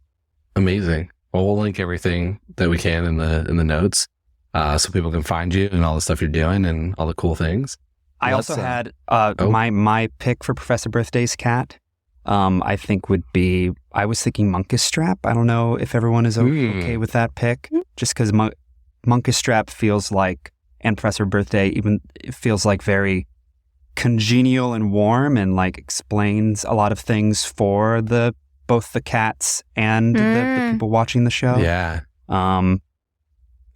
Amazing. Well, we'll link everything that we can in the notes, so people can find you and all the stuff you're doing and all the cool things. I also had my pick for Professor Birthday's cat. I think would be, I was thinking Monkish Strap. I don't know if everyone is okay with that pick, just because Monkish Strap feels like, and Professor Birthday even, it feels like very congenial and warm, and like explains a lot of things for both the cats and the people watching the show. Yeah.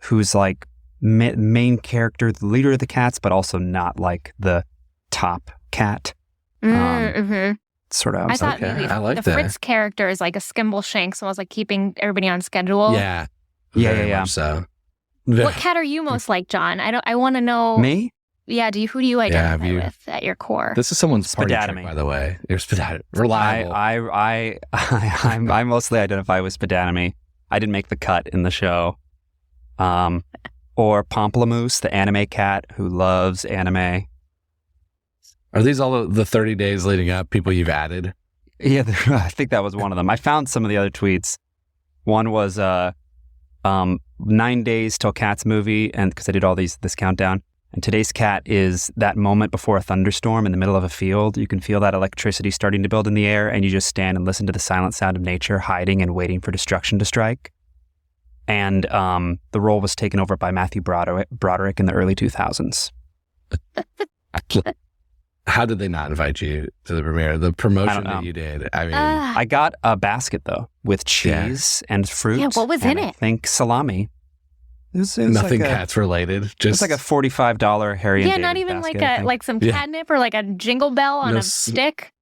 Who's like main character, the leader of the cats, but also not like the top cat. Sort of. I thought maybe the Fritz character is like a Skimble Shank, so I was like keeping everybody on schedule. Yeah. Much so. What cat are you most like, Jon? I want to know. Me? Yeah. Who do you identify with at your core? This is someone's party trick, by the way. You're Spadattimy. Reliable. I mostly identify with Spadattimy. I didn't make the cut in the show. Or Pomplamoose, the anime cat who loves anime. Are these all the 30 days leading up people you've added? Yeah, I think that was one of them. I found some of the other tweets. One was 9 days till Cats movie, and because I did all this countdown. And today's cat is that moment before a thunderstorm in the middle of a field. You can feel that electricity starting to build in the air, and you just stand and listen to the silent sound of nature hiding and waiting for destruction to strike. and the role was taken over by Matthew Broderick in the early 2000s. How did they not invite you to the premiere? The promotion that you did. I mean, I got a basket though with cheese and fruit. Yeah, what was in I it? think salami. It was nothing like cats related. It's Just like a $45 Harry and Yeah, David not even basket, like I think. like some Yeah. catnip or like a jingle bell on No, a stick.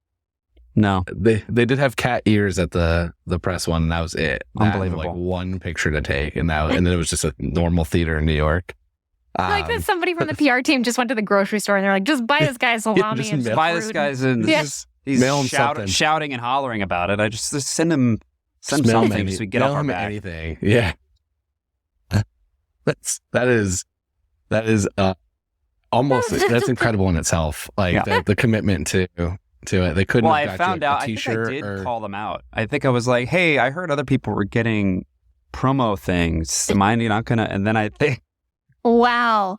No. they did have cat ears at the press one, and that was it. That and, Unbelievable. like one picture to take, and then it was just a normal theater in New York. Like that somebody from the PR team just went to the grocery store and they're like, just buy this guy salami just and mail- Buy fruit this and- guy's in. Yeah. He's Mail him something. shouting and hollering about it. I just send him Mail him something so we get off mail our him back. anything. Yeah, that is almost that's incredible in itself. Like Yeah. the commitment to it. They couldn't. Well, have I got found you out. a I think I T-shirt did or call them out. I think I was like, "Hey, I heard other people were getting promo things. Am I not gonna?" And then I think, Wow.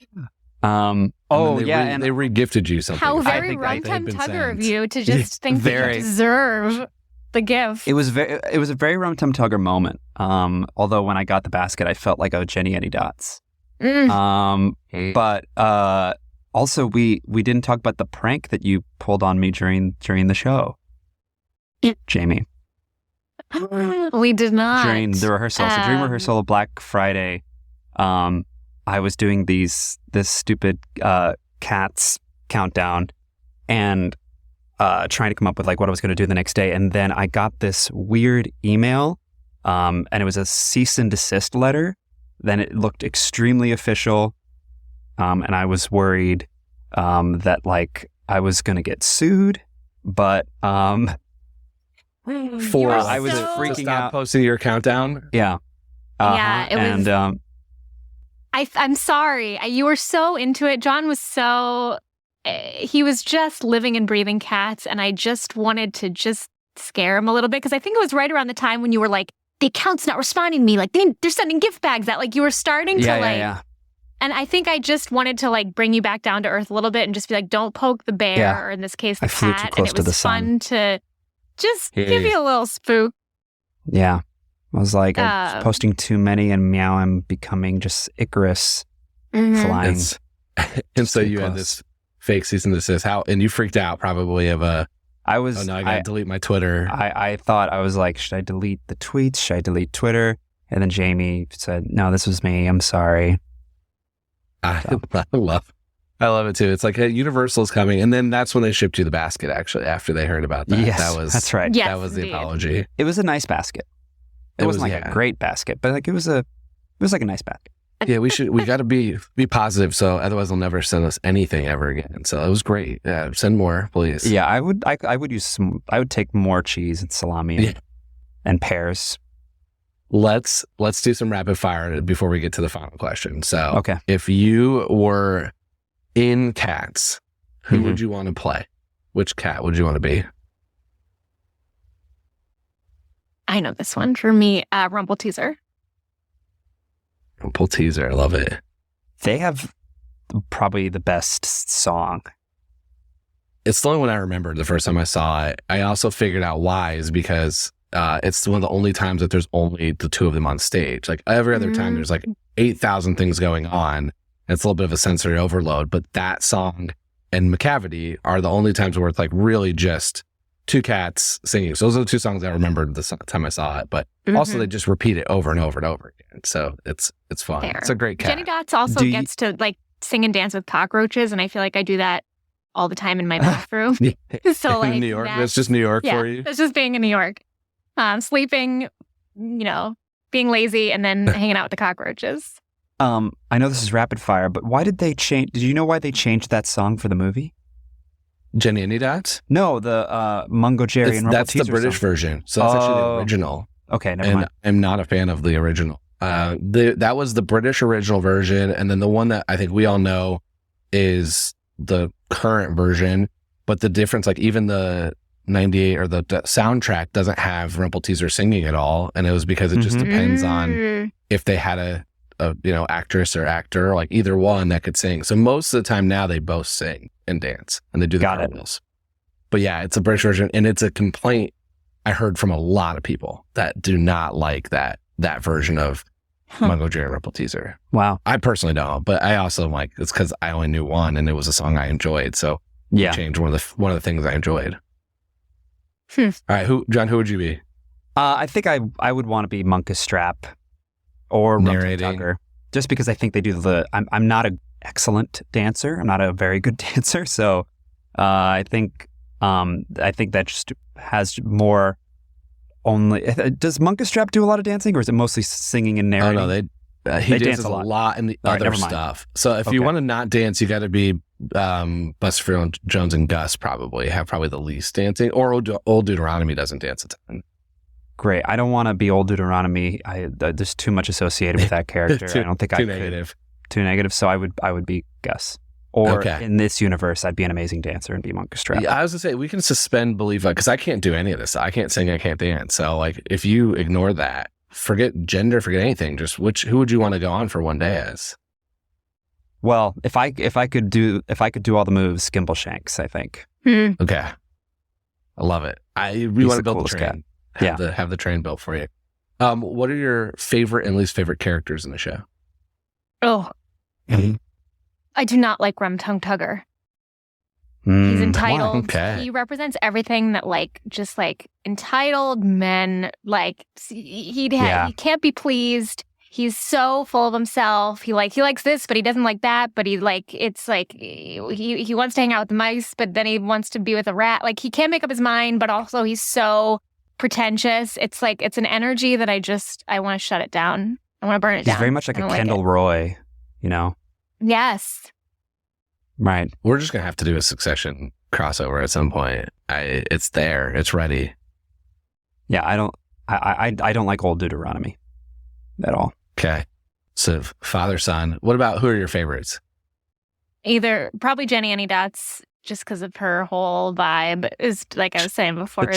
and oh then yeah, they and they regifted you something. How I very think rum they tum had been tugger of sent. you to just think that very. you deserve the gift. it was a very rum tum tugger moment. Although when I got the basket, I felt like a Jenny Any Dots. Mm. But also we didn't talk about the prank that you pulled on me during the show, Jamie. We did not. During the rehearsal, so during rehearsal of Black Friday, I was doing this stupid cats countdown and trying to come up with like what I was going to do the next day, and then I got this weird email, and it was a cease and desist letter. Then it looked extremely official, and I was worried that like I was going to get sued, but For I was to freaking stop out. posting your countdown. yeah. Yeah, it was- and I'm sorry. You were so into it. Jon was so... he was just living and breathing cats, and I just wanted to just scare him a little bit, because I think it was right around the time when you were like, the account's not responding to me. Like, they're sending gift bags out. Like, you were starting to yeah. And I think I just wanted to like bring you back down to earth a little bit and just be like, don't poke the bear, Yeah. or in this case, the I flew too cat. close And it to was the sun. fun to just Yeah. give you a little spook. Yeah. I was like, I'm Um, posting too many, and meow, I'm becoming just Icarus flying. It's- and so too you had close. this fake cease and desist. And you freaked out probably of I was, oh no, I gotta delete my Twitter. I thought, I was like, should I delete the tweets? Should I delete Twitter? And then Jamie said, no, this was me. I'm sorry. I love it too. It's like Universal's coming, and then that's when they shipped you the basket. Actually, after they heard about that, Yes, that was that's right. Yes, that was the indeed. apology. It was a nice basket. It It wasn't was, like yeah. a great basket, but like it was like a nice basket. Yeah, we got to be positive, so otherwise they'll never send us anything ever again. So it was great. Yeah, send more, please. Yeah, I would use some. I would take more cheese and salami and, Yeah. and pears. Let's do some rapid fire before we get to the final question. So, Okay. if you were in Cats, who Mhm. would you want to play? Which cat would you want to be? I know this one. For me, Rumple Teaser. Pull teaser. I love it. They have probably the best song. It's the only one I remembered the first time I saw it. I also figured out why is because it's one of the only times that there's only the two of them on stage. Like every other time, there's like 8,000 things going on. It's a little bit of a sensory overload, but that song and Macavity are the only times where it's like really just two cats singing. So those are the two songs I remembered the time I saw it. But also they just repeat it over and over and over again. So it's fun. Fair. It's a great cat. Jenny Dots also Do you- gets to like sing and dance with cockroaches, and I feel like I do that all the time in my bathroom. So like in New York, that- that's just New York yeah, for you. that's just being in New York, sleeping, being lazy, and then hanging out with the cockroaches. I know this is rapid fire, but why did they change? Did you know why they changed that song for the movie? Jenny Any Dots? No, the Mungo Jerry and Rumple That's the Teaser British song. version. So that's actually the Oh. original. Okay, never And mind. I'm not a fan of the original. That was the British original version, and then the one that I think we all know is the current version. But the difference, like even the 98 or the soundtrack doesn't have Rumple Teaser singing at all, and it was because it just Mhm. depends on if they had a actress or actor, like either one that could sing. So most of the time now they both sing and dance, and they do the Got it. cartwheels. But yeah, it's a British version, and it's a complaint I heard from a lot of people that do not like that version of Mungo Jerry Rumpelteazer. Wow. I personally don't, but I also like it's because I only knew one and it was a song I enjoyed. So Yeah. changed one of the things I enjoyed. Hmm. All right, John, who would you be? I think I would want to be Munkus Strap or Narrating. Tugger, just because I think they do I'm not an excellent dancer. I'm not a very good dancer, so I think that just has more. Only does Munkus Strap do a lot of dancing, or is it mostly singing and narrating? Oh no, he dances dance a lot in the All right, other never mind. stuff. So if you want to not dance, you got to be Buster Jones and Gus probably have the least dancing. Or Old Deuteronomy doesn't dance a ton. Great. I don't want to be Old Deuteronomy. There's too much associated with that character. I don't think I too could. negative. Too negative. So I would be Gus. Or Okay. in this universe, I'd be an amazing dancer and be Munkus Strap. Yeah, I was gonna say we can suspend belief because I can't do any of this. I can't sing. I can't dance. So like, if you ignore that, forget gender, forget anything. Just who would you want to go on for one day as? Well, if I could do all the moves, Skimbleshanks, I think. Okay, I love it. We He's want to the build the coolest train. guy. Have the train built for you. What are your favorite and least favorite characters in the show? Oh, Mhm. I do not like Rum-Tongue Tugger. He's entitled. Okay. He represents everything that just entitled men, he can't be pleased. He's so full of himself. He likes this, but he doesn't like that. But he wants to hang out with the mice, but then he wants to be with a rat. Like, he can't make up his mind, but also he's so pretentious. It's an energy that I want to shut it down. I want to burn it down. He's very much like I a don't Kendall it. Roy, you know? Yes. Right. We're just gonna have to do a Succession crossover at some point. It's there. It's ready. Yeah, I don't like Old Deuteronomy at all. Okay. So father, son. What about who are your favorites? Either probably Jenny Annie Dots, just because of her whole vibe. Is like I was saying before. I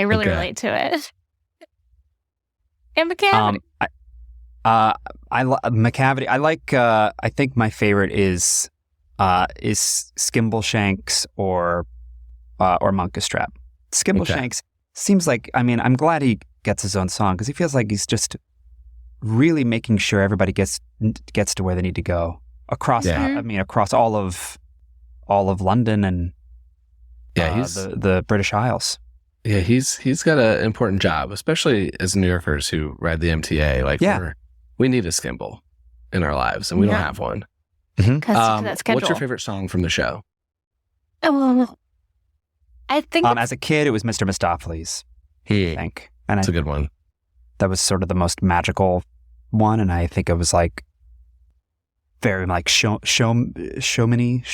really Okay. relate to it. And Macavity. Macavity. I like. I think my favorite is Skimbleshanks or Munkus Strap. Skimbleshanks seems like. I mean, I'm glad he gets his own song because he feels like he's just really making sure everybody gets to where they need to go across. Yeah. Across all of London and He's the British Isles. Yeah, he's got an important job, especially as New Yorkers who ride the MTA. Like, we need a Skimble in our lives, and we don't have one. Because that schedule. What's your favorite song from the show? Oh, I think As a kid, it was Mr. Mistopheles, I think, and That's a good one. that was sort of the most magical one, and I think it was like very like showmany,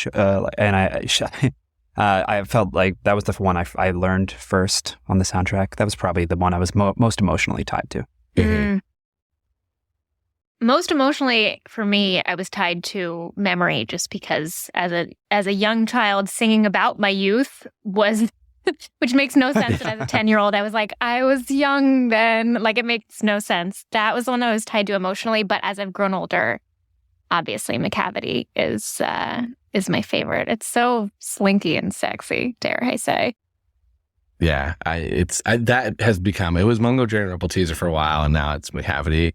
and I felt like that was the one I learned first on the soundtrack. That was probably the one I was most emotionally tied to. Most emotionally for me, I was tied to memory, just because as a young child singing about my youth was, which makes no sense. And as a 10-year-old, I was like, I was young then. Like, it makes no sense. That was the one I was tied to emotionally. But as I've grown older, obviously Macavity is my favorite. It's so slinky and sexy, dare I say. Yeah, that has become. It was Mungo Jerry Rumpelteazer for a while, and now it's Macavity.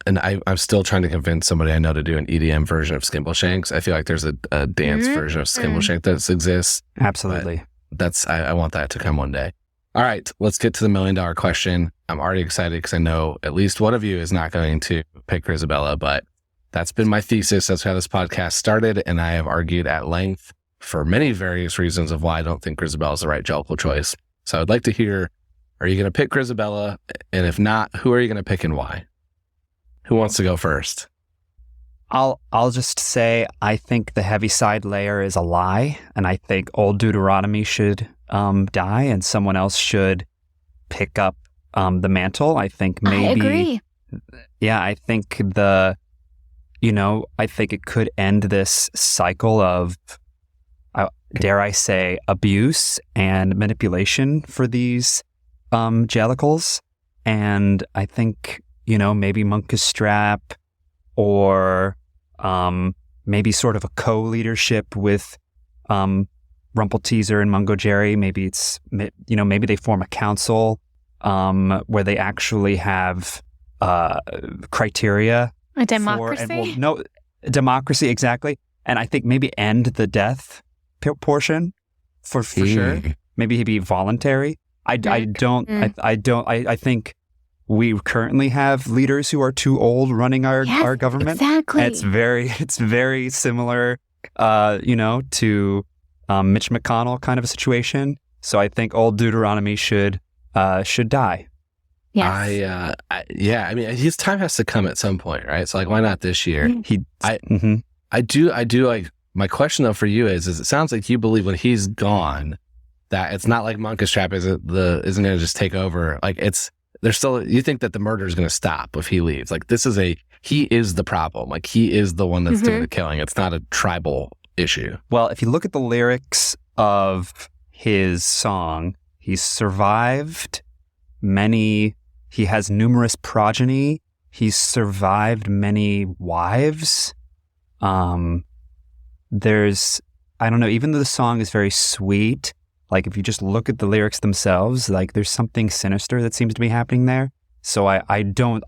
And I'm still trying to convince somebody I know to do an EDM version of Skimbleshanks. I feel like there's a dance version of Skimbleshank that exists. Absolutely. I want that to come one day. All right, let's get to the $1 million question. I'm already excited because I know at least one of you is not going to pick Grizabella, but that's been my thesis. That's how this podcast started, and I have argued at length for many various reasons of why I don't think Grizabella is the right Jellicle choice. So I'd like to hear, are you going to pick Grizabella? And if not, who are you going to pick and why? Who wants to go first? I'll just say I think the Heaviside layer is a lie, and I think Old Deuteronomy should die, and someone else should pick up the mantle. I think maybe. I agree. Yeah, I think I think it could end this cycle of, dare I say, abuse and manipulation for these Jellicles, and I think. Maybe Munkus Strap or maybe sort of a co-leadership with Rumpelteazer and Mungo Jerry. Maybe maybe they form a council where they actually have criteria. A democracy? Democracy, exactly. And I think maybe end the death portion for sure. Maybe he'd be voluntary. I think we currently have leaders who are too old running our government. Exactly. And it's very similar, to Mitch McConnell kind of a situation. So I think Old Deuteronomy should die. Yes. I mean, his time has to come at some point, right? So like, why not this year? I do like, my question though for you is it sounds like you believe when he's gone that it's not like Monka's Trap isn't going to just take over. Like you think that the murder is going to stop if he leaves. Like he is the problem. Like he is the one that's doing the killing. It's not a tribal issue. Well, if you look at the lyrics of his song, he's survived he has numerous progeny. He's survived many wives. I don't know, even though the song is very sweet, like if you just look at the lyrics themselves, like there's something sinister that seems to be happening there. So I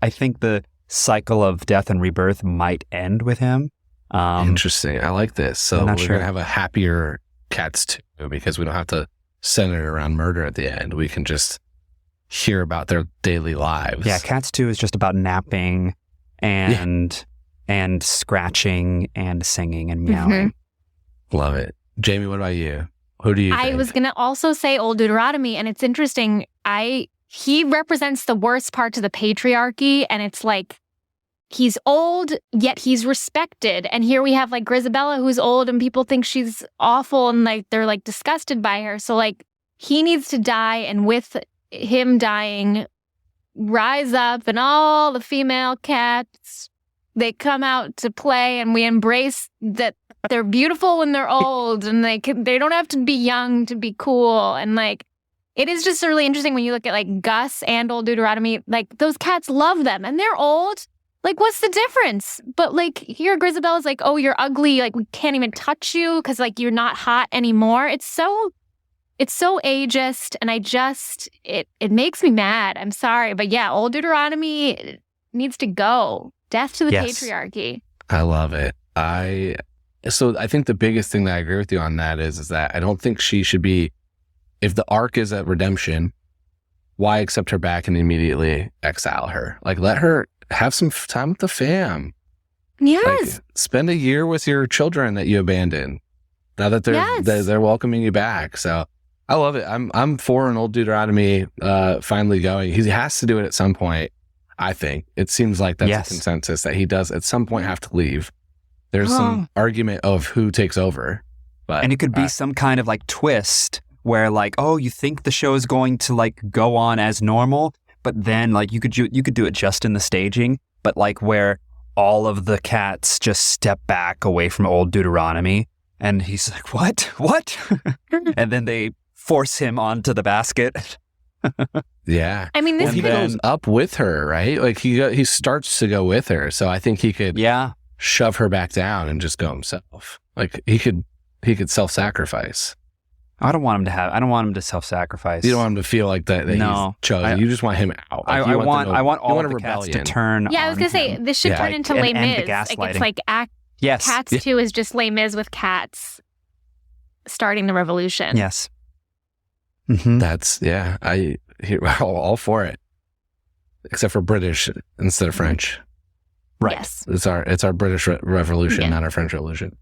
think the cycle of death and rebirth might end with him. Interesting. I like this. So we're going to have a happier Cats 2 because we don't have to center it around murder at the end. We can just hear about their daily lives. Yeah, Cats 2 is just about napping and scratching and singing and meowing. Love it. Jamie, what about you? Who do you think? I was going to also say Old Deuteronomy, and it's interesting. He represents the worst parts of the patriarchy, and it's like he's old, yet he's respected. And here we have like Grisabella, who's old, and people think she's awful, and like they're like disgusted by her. So like he needs to die, and with him dying, rise up, and all the female cats, they come out to play, and we embrace that they're beautiful when they're old, and they don't have to be young to be cool. And like it is just really interesting when you look at like Gus and Old Deuteronomy, like those cats love them and they're old. Like, what's the difference? But like here, Grisabella's like, oh, you're ugly. Like we can't even touch you because like you're not hot anymore. It's so ageist, and it makes me mad. I'm sorry, but yeah, Old Deuteronomy needs to go. Death to the patriarchy. I love it. So I think the biggest thing that I agree with you on that is that I don't think she should be, if the arc is at redemption, why accept her back and immediately exile her? Like, let her have some time with the fam. Yes. Like, spend a year with your children that you abandoned. Now that they're welcoming you back. So I love it. I'm for an Old Deuteronomy finally going. He has to do it at some point. I think it seems like that's a consensus that he does at some point have to leave. There's some argument of who takes over, and it could be some kind of like twist where like, oh, you think the show is going to like go on as normal, but then like you could do it just in the staging, but like where all of the cats just step back away from Old Deuteronomy, and he's like, what? And then they force him onto the basket. Yeah. I mean, he goes up with her, right? Like he starts to go with her. So I think he could shove her back down and just go himself. Like he could self-sacrifice. I don't want him to self-sacrifice. You don't want him to feel like that he's chosen. You just want him out. Like I want all of the cats to turn. Yeah, I was gonna say this should turn into Les Mis. Like it's like Cats 2 is just Les Mis with cats starting the revolution. Yes. Mm-hmm. That's all for it, except for British instead of French. Right. Yes. It's our British Revolution, not our French Revolution.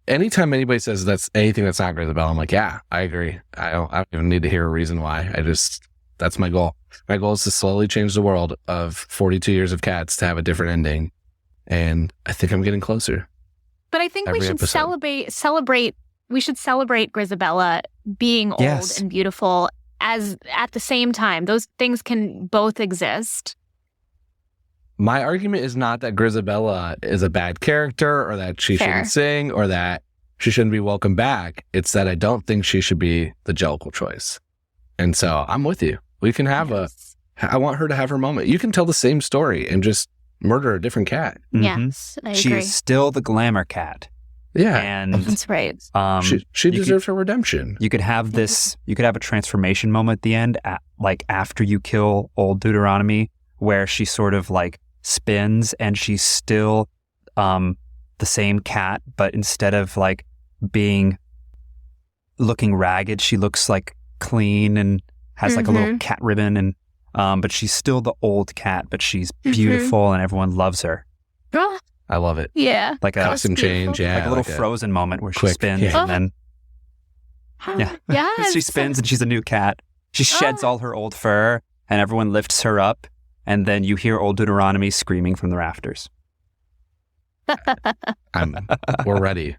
Anytime anybody says that's anything that's not Grisabella, I'm like, yeah, I agree. I don't even need to hear a reason why. That's my goal. My goal is to slowly change the world of 42 years of cats to have a different ending, and I think I'm getting closer. But I think we should celebrate. We should celebrate Grisabella being old and beautiful as at the same time. Those things can both exist. My argument is not that Grisabella is a bad character or that she shouldn't sing or that she shouldn't be welcome back. It's that I don't think she should be the Jellicle choice. And so I'm with you. We can have I want her to have her moment. You can tell the same story and just murder a different cat. Mm-hmm. Yes, I agree. She is still the glamour cat. Yeah. And that's right. She deserves her redemption. You could have a transformation moment at the end, like after you kill Old Deuteronomy, where she sort of like spins and she's still the same cat, but instead of like looking ragged, she looks like clean and has like a little cat ribbon, and but she's still the old cat, but she's beautiful and everyone loves her. Oh, I love it. yeah. Like a Costume change, yeah. like a little Frozen moment where she quick, spins yeah. and then Yes. she spins and she's a new cat. She sheds all her old fur and everyone lifts her up, and then you hear Old Deuteronomy screaming from the rafters. We're ready.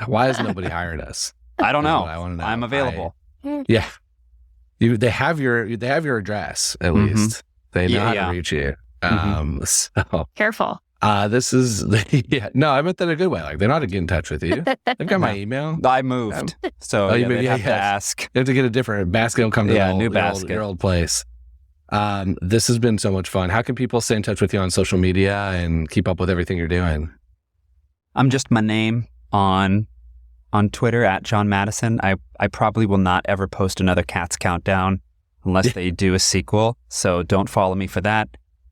Why has nobody hired us? I don't know. That's what I want to know. I'm available. Yeah. They have your address at least. They know how to reach you. So Careful. this is no, I meant that in a good way. Like, they know how to get in touch with you. They've got my email. I moved, so you moved, they have to ask. You have to get a different basket. Will come to new basket. your old place. This has been so much fun. How can people stay in touch with you on social media and keep up with everything you're doing? I'm just my name on Twitter at Jon Matteson. I probably will not ever post another Cats Countdown unless they do a sequel. So don't follow me for that.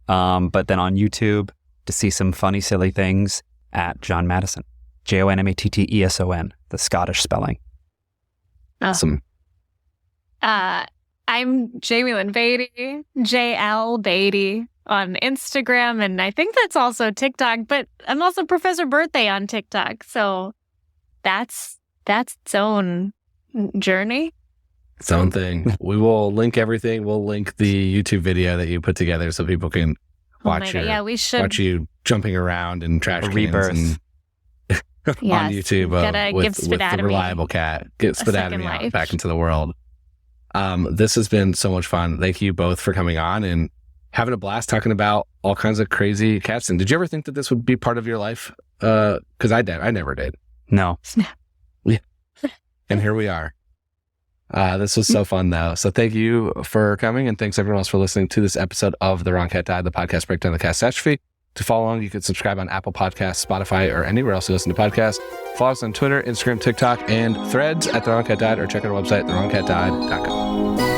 But then on YouTube to see some funny, silly things at Jon Matteson. JONMATTESON, the Scottish spelling. Awesome. I'm Jaime Lyn Beatty, JL Beatty on Instagram, and I think that's also TikTok, but I'm also Professor Birthday on TikTok, so that's its own journey. Its own thing. We will link everything. We'll link the YouTube video that you put together so people can watch we should watch you jumping around in trash cans rebirth and on YouTube with the reliable cat. Get Spadattimy out back into the world. This has been so much fun. Thank you both for coming on and having a blast talking about all kinds of crazy cats. And did you ever think that this would be part of your life? Because I never did. No. Yeah. And here we are. This was so fun, though. So thank you for coming, and thanks everyone else for listening to this episode of The Wrong Cat Died, the podcast breakdown of the catastrophe. To follow along, you can subscribe on Apple Podcasts, Spotify, or anywhere else you listen to podcasts. Follow us on Twitter, Instagram, TikTok, and Threads at The Wrong Cat Died, or check out our website, thewrongcatdied.com.